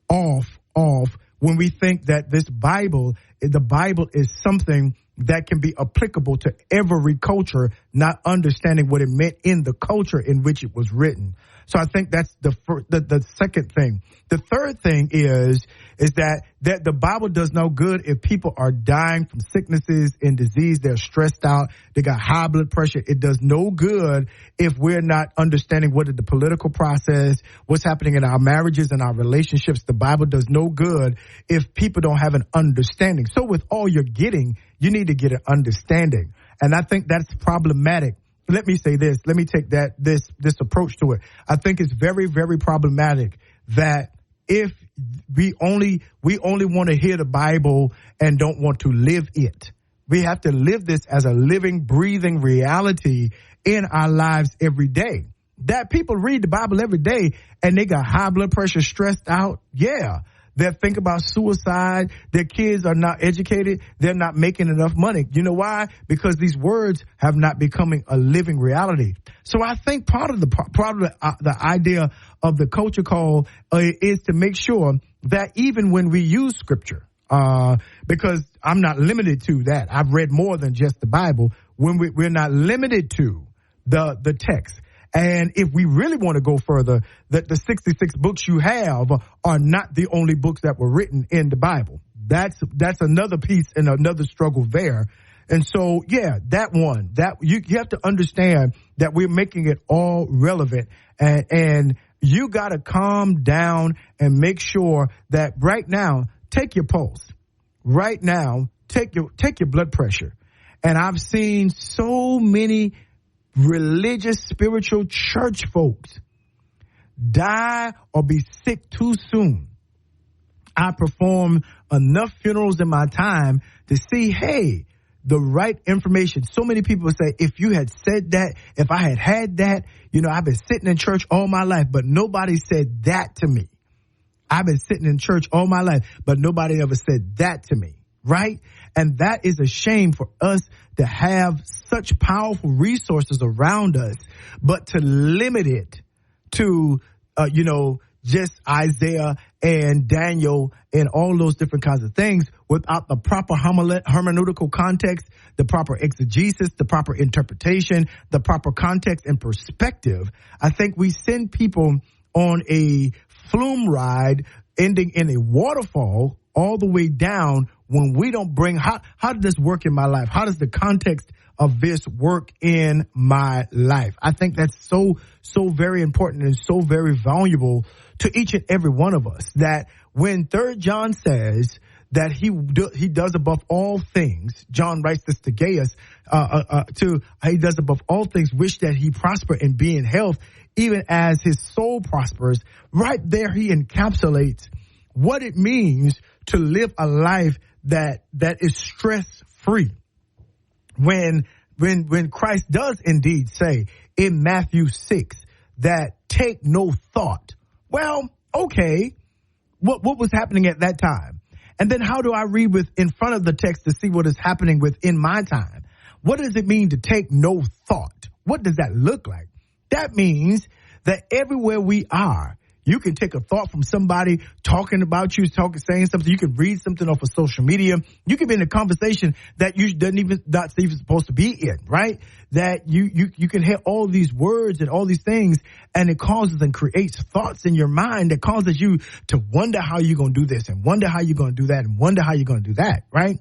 when we think that the Bible is something that can be applicable to every culture, not understanding what it meant in the culture in which it was written. So I think that's the second thing. The third thing is that the Bible does no good if people are dying from sicknesses and disease. They're stressed out. They got high blood pressure. It does no good if we're not understanding what is the political process, what's happening in our marriages and our relationships. The Bible does no good if people don't have an understanding. So with all you're getting, you need to get an understanding. And I think that's problematic. Let me say this. Let me take this approach to it. I think it's very, very problematic that if we only want to hear the Bible and don't want to live it. We have to live this as a living, breathing reality in our lives every day. That people read the Bible every day and they got high blood pressure, stressed out. Yeah. They think about suicide. Their kids are not educated. They're not making enough money. You know why? Because these words have not becoming a living reality. So I think part of the idea of the culture call is to make sure that even when we use scripture, because I'm not limited to that. I've read more than just the Bible. When we're not limited to the text. And if we really want to go further, that the 66 books you have are not the only books that were written in the Bible. That's another piece and another struggle there. And so, yeah, that you have to understand that we're making it all relevant, and you got to calm down and make sure that right now, take your pulse. Right now, take your blood pressure. And I've seen so many religious, spiritual church folks die or be sick too soon. I performed enough funerals in my time to see, hey, the right information. So many people say, if you had said that, if I had had that, I've been sitting in church all my life, but nobody said that to me. I've been sitting in church all my life, but nobody ever said that to me, right? And that is a shame for us to have such powerful resources around us, but to limit it to, just Isaiah and Daniel and all those different kinds of things without the proper hermeneutical context, the proper exegesis, the proper interpretation, the proper context and perspective. I think we send people on a flume ride ending in a waterfall all the way down when we don't bring, how does this work in my life? How does the context of this work in my life? I think that's so very important and so very valuable to each and every one of us, that when 3 John says that he does above all things, John writes this to Gaius, he does above all things wish that he prosper and be in health, even as his soul prospers. Right there he encapsulates what it means to live a life that is stress-free. When Christ does indeed say in Matthew 6 that take no thought. Well, okay, what was happening at that time? And then how do I read in front of the text to see what is happening within my time? What does it mean to take no thought? What does that look like? That means that everywhere we are, you can take a thought from somebody talking about you, saying something. You can read something off of social media. You can be in a conversation that you not even supposed to be in, right? That you can hear all these words and all these things, and it causes and creates thoughts in your mind that causes you to wonder how you're going to do this and wonder how you're going to do that and wonder how you're going to do that, right?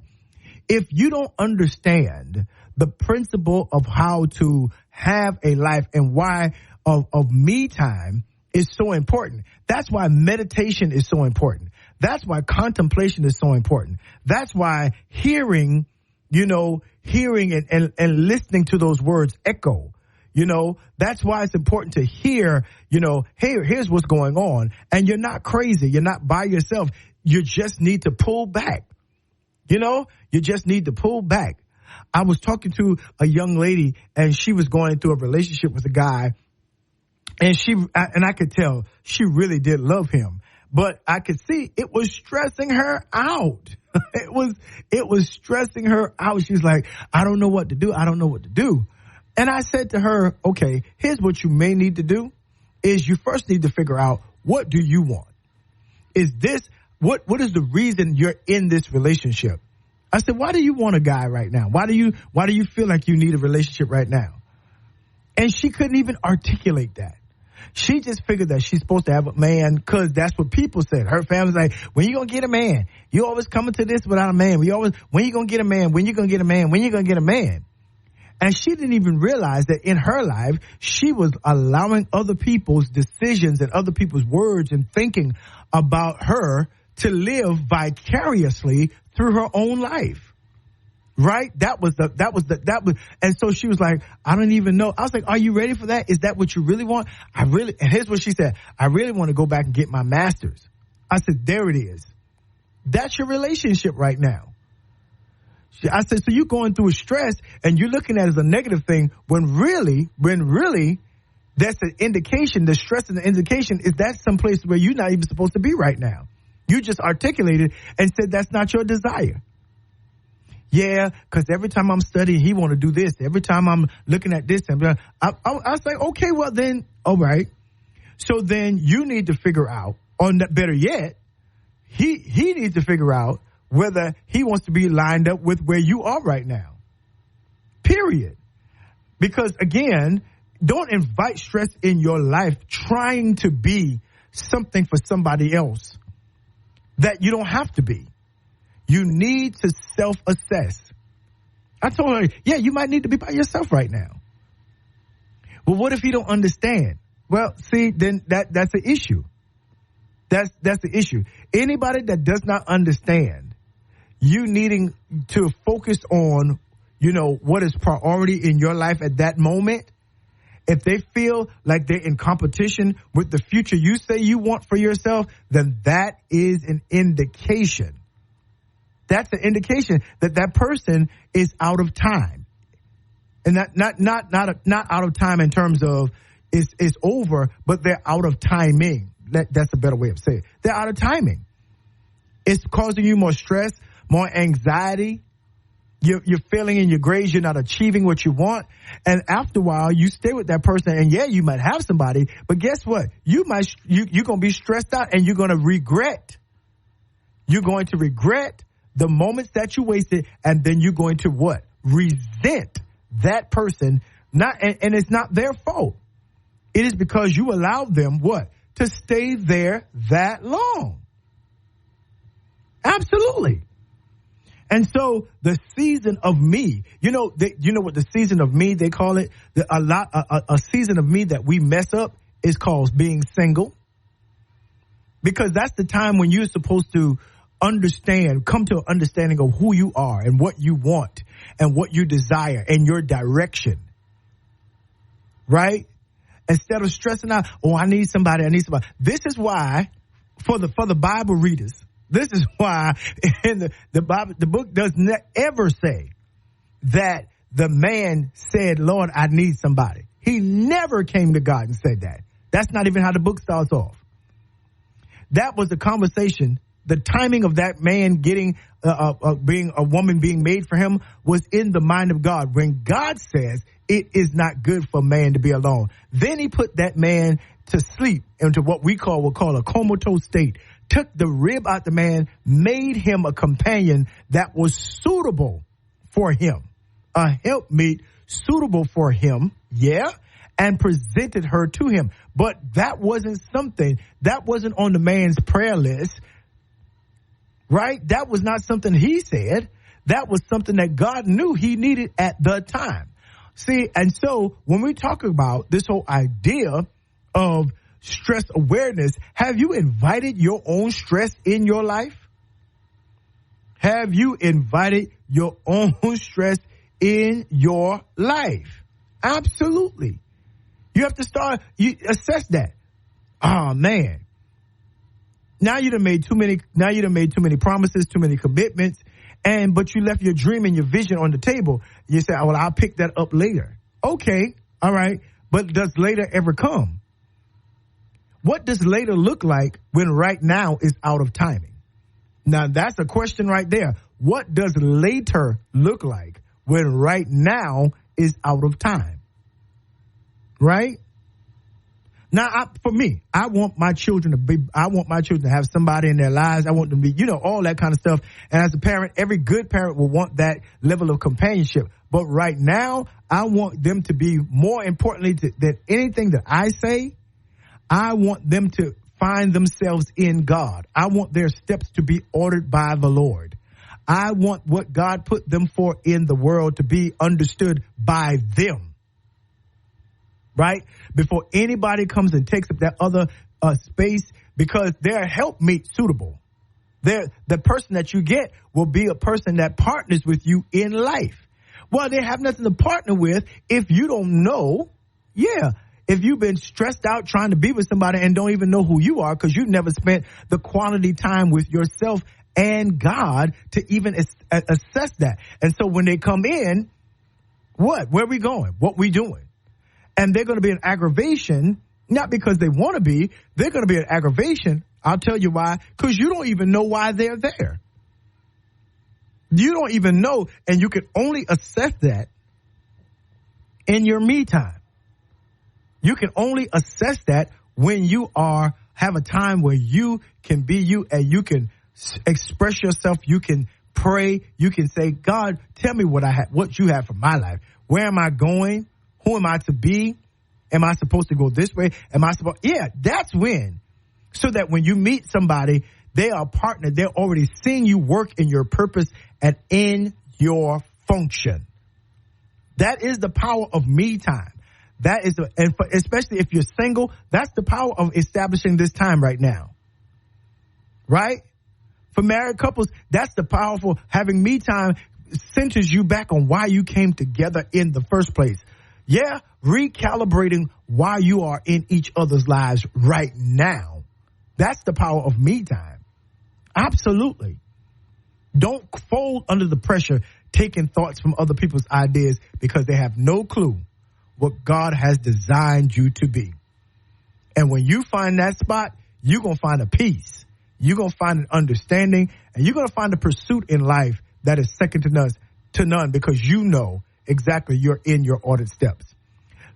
If you don't understand the principle of how to have a life and why of me time is so important. That's why meditation is so important. That's why contemplation is so important. That's why hearing and listening to those words echo. That's why it's important to hear, hey, here's what's going on. And you're not crazy. You're not by yourself. You just need to pull back. You just need to pull back. I was talking to a young lady, and she was going through a relationship with a guy. And I could tell she really did love him, but I could see it was stressing her out. It was stressing her out. She's like, I don't know what to do. I don't know what to do. And I said to her, okay, here's what you may need to do is you first need to figure out, what do you want? Is this, what is the reason you're in this relationship? I said, why do you want a guy right now? Why do you feel like you need a relationship right now? And she couldn't even articulate that. She just figured that she's supposed to have a man because that's what people said. Her family's like, when you going to get a man? You always coming to this without a man. When you going to get a man? When you going to get a man? When you going to get a man? And she didn't even realize that in her life, she was allowing other people's decisions and other people's words and thinking about her to live vicariously through her own life. Right? And so she was like, I don't even know. I was like, are you ready for that? Is that what you really want? And here's what she said. I really want to go back and get my master's. I said, there it is. That's your relationship right now. I said, so you're going through a stress and you're looking at it as a negative thing when really that's an indication. The stress and the indication is that's someplace where you're not even supposed to be right now. You just articulated and said that's not your desire. Yeah, because every time I'm studying, he want to do this. Every time I'm looking at this, I was like, okay, well then, all right. So then you need to figure out, or better yet, he needs to figure out whether he wants to be lined up with where you are right now. Period. Because again, don't invite stress in your life trying to be something for somebody else that you don't have to be. You need to self-assess. I told her, yeah, you might need to be by yourself right now. Well, what if you don't understand? Well, see, then that's the issue. That's the issue. Anybody that does not understand, you needing to focus on, what is priority in your life at that moment. If they feel like they're in competition with the future you say you want for yourself, then that is an indication. That's an indication that person is out of time, and not out of time in terms of it's over, but they're out of timing. That's a better way of saying it. They're out of timing. It's causing you more stress, more anxiety. You're failing in your grades. You're not achieving what you want, and after a while, you stay with that person. And yeah, you might have somebody, but guess what? You're gonna be stressed out, and you're gonna regret. You're going to regret the moments that you wasted, and then you're going to what? Resent that person. And it's not their fault. It is because you allowed them what? To stay there that long. Absolutely. And so the season of me, you know what the season of me, they call it? A season of me that we mess up is called being single. Because that's the time when you're supposed to come to an understanding of who you are and what you want and what you desire and your direction. Right? Instead of stressing out, I need somebody. This is why, for the Bible readers, this is why in the Bible, the book does not ever say that the man said, Lord, I need somebody. He never came to God and said that. That's not even how the book starts off. That was the conversation the timing of that man getting being a woman being made for him was in the mind of God. When God says it is not good for man to be alone, then he put that man to sleep into what we'll call a comatose state, took the rib out the man, made him a companion that was suitable for him, a helpmeet suitable for him, and presented her to him. But that wasn't on the man's prayer list, right? That was not something he said. That was something that God knew he needed at the time. See, and so when we talk about this whole idea of stress awareness, have you invited your own stress in your life? Have you invited your own stress in your life? Absolutely. You have to assess that. Oh, man. Now you done made too many promises, too many commitments, but you left your dream and your vision on the table. You say, well, I'll pick that up later. Okay. All right. But does later ever come? What does later look like when right now is out of timing? Now, that's a question right there. What does later look like when right now is out of time? Right? Now, for me, I want my children to have somebody in their lives. I want them to be, all that kind of stuff. And as a parent, every good parent will want that level of companionship. But right now, I want them to be, more importantly than anything that I say, I want them to find themselves in God. I want their steps to be ordered by the Lord. I want what God put them for in the world to be understood by them. Right? Before anybody comes and takes up that other space, because they're helpmeet suitable. The person that you get will be a person that partners with you in life. Well, they have nothing to partner with if you don't know. Yeah. If you've been stressed out trying to be with somebody and don't even know who you are because you've never spent the quality time with yourself and God to even assess that. And so when they come in, where are we going? What we doing? And they're going to be an aggravation, not because they want to be. They're going to be an aggravation. I'll tell you why. Because you don't even know why they're there. You don't even know, and you can only assess that in your me time. You can only assess that when you have a time where you can be you and you can express yourself. You can pray. You can say, God, tell me what you have for my life. Where am I going? Who am I to be? Am I supposed to go this way? That's when. So that when you meet somebody, they are a partner. They're already seeing you work in your purpose and in your function. That is the power of me time. That is, especially if you're single, that's the power of establishing this time right now. Right? For married couples, that's the powerful having me time centers you back on why you came together in the first place. Yeah, recalibrating why you are in each other's lives right now. That's the power of me time. Absolutely. Don't fold under the pressure, taking thoughts from other people's ideas because they have no clue what God has designed you to be. And when you find that spot, you're going to find a peace. You're going to find an understanding, and you're going to find a pursuit in life that is second to none because you know exactly you're in your ordered steps.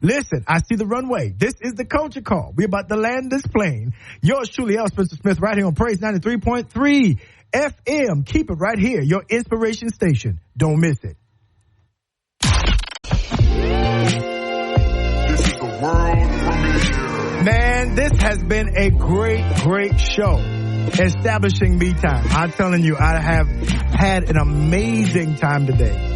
Listen, I see the runway. This is the Culture Call. We're about to land this plane. Yours truly, L. Spencer Smith, right here on Praise 93.3 FM. Keep it right here, your inspiration station. Don't miss it. This is the world premiere. Man, this has been a great show. Establishing me time. I'm telling you, I have had an amazing time today.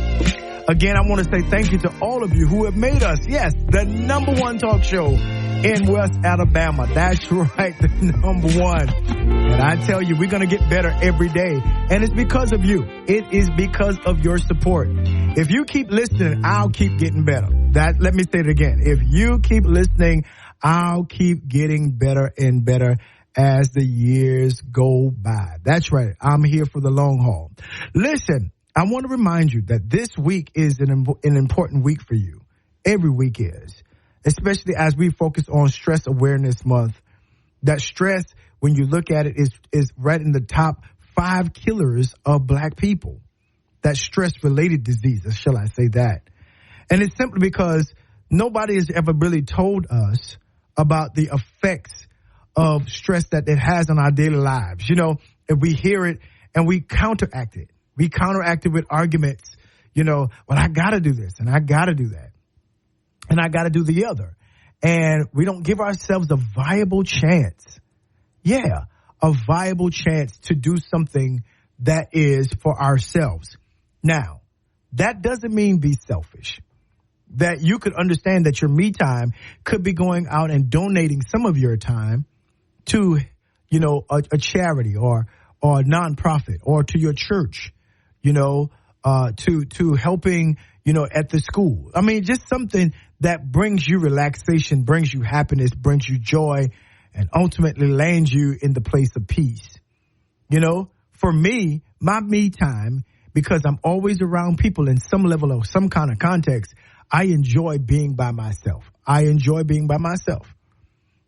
Again, I want to say thank you to all of you who have made us, yes, the number one talk show in West Alabama. That's right, the number one. And I tell you, we're going to get better every day. And it's because of you. It is because of your support. If you keep listening, I'll keep getting better. Let me say it again. If you keep listening, I'll keep getting better and better as the years go by. That's right. I'm here for the long haul. Listen, I want to remind you that this week is an important week for you. Every week is, especially as we focus on Stress Awareness Month. That stress, when you look at it, is right in the top 5 killers of black people. That stress-related diseases, shall I say that. And it's simply because nobody has ever really told us about the effects of stress that it has on our daily lives. You know, if we hear it and we counteract it. We counteract it with arguments, you know, well, I got to do this and I got to do that. And I got to do the other. And we don't give ourselves a viable chance. Yeah, a viable chance to do something that is for ourselves. Now, that doesn't mean be selfish. That you could understand that your me time could be going out and donating some of your time to, you know, a charity or a nonprofit or to your church, you know, to helping, you know, at the school. I mean, just something that brings you relaxation, brings you happiness, brings you joy, and ultimately lands you in the place of peace. You know, for me, my me time, because I'm always around people in some level of some kind of context, I enjoy being by myself.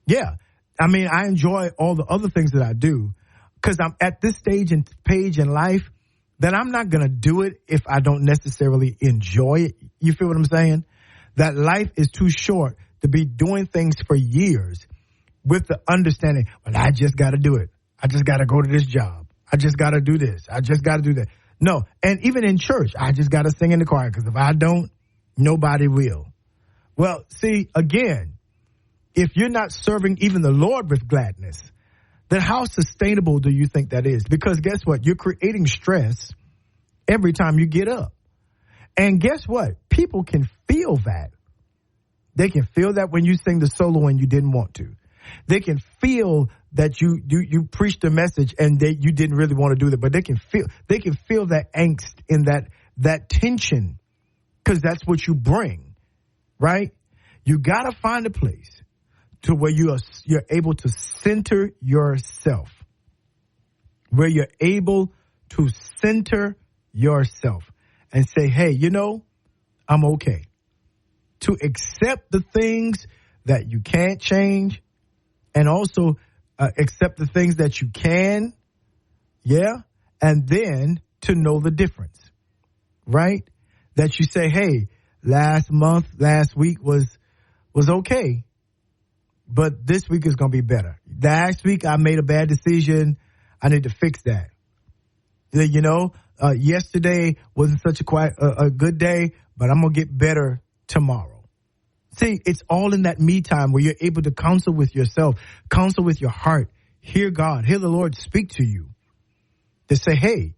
Yeah. I mean, I enjoy all the other things that I do because I'm at this stage and page in life that I'm not going to do it if I don't necessarily enjoy it. You feel what I'm saying? That life is too short to be doing things for years with the understanding, well, I just got to do it. I just got to go to this job. I just got to do this. I just got to do that. No. And even in church, I just got to sing in the choir because if I don't, nobody will. Well, see, again, if you're not serving even the Lord with gladness, then how sustainable do you think that is? Because guess what? You're creating stress every time you get up. And guess what? People can feel that. They can feel that when you sing the solo and you didn't want to. They can feel that you preached a message and you didn't really want to do that. But they can feel that angst in that tension. Because that's what you bring, right? You got to find a place to where you're able to center yourself. Where you're able to center yourself and say, hey, you know, I'm okay. To accept the things that you can't change and also accept the things that you can, yeah, and then to know the difference, right? That you say, hey, last week was okay, but this week is going to be better. Last week I made a bad decision. I need to fix that. You know, yesterday wasn't such a good day, but I'm going to get better tomorrow. See, it's all in that me time where you're able to counsel with yourself, counsel with your heart, hear God, hear the Lord speak to you. To say, hey,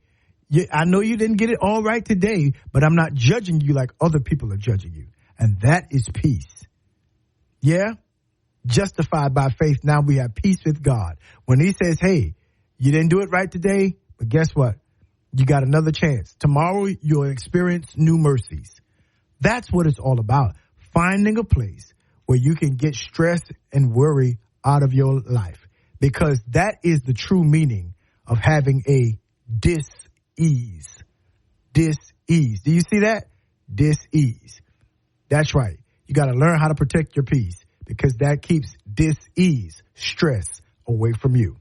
I know you didn't get it all right today, but I'm not judging you like other people are judging you. And that is peace. Yeah? Justified by faith, now we have peace with God. When he says, hey, you didn't do it right today, but guess what? You got another chance. Tomorrow you'll experience new mercies. That's what it's all about. Finding a place where you can get stress and worry out of your life. Because that is the true meaning of having a dis-ease. Dis-ease. Do you see that? Dis-ease. That's right. You got to learn how to protect your peace because that keeps dis-ease, stress away from you.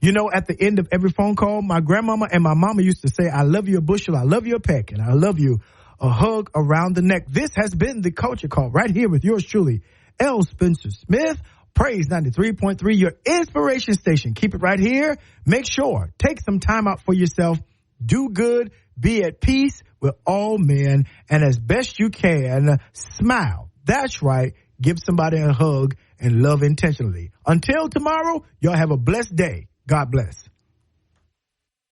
You know, at the end of every phone call, my grandmama and my mama used to say, I love you a bushel, I love you a peck, and I love you a hug around the neck. This has been the Culture Call right here with yours truly, L. Spencer Smith. Praise 93.3, your inspiration station. Keep it right here. Make sure, take some time out for yourself. Do good. Be at peace with all men. And as best you can, smile. That's right. Give somebody a hug and love intentionally. Until tomorrow, y'all have a blessed day. God bless.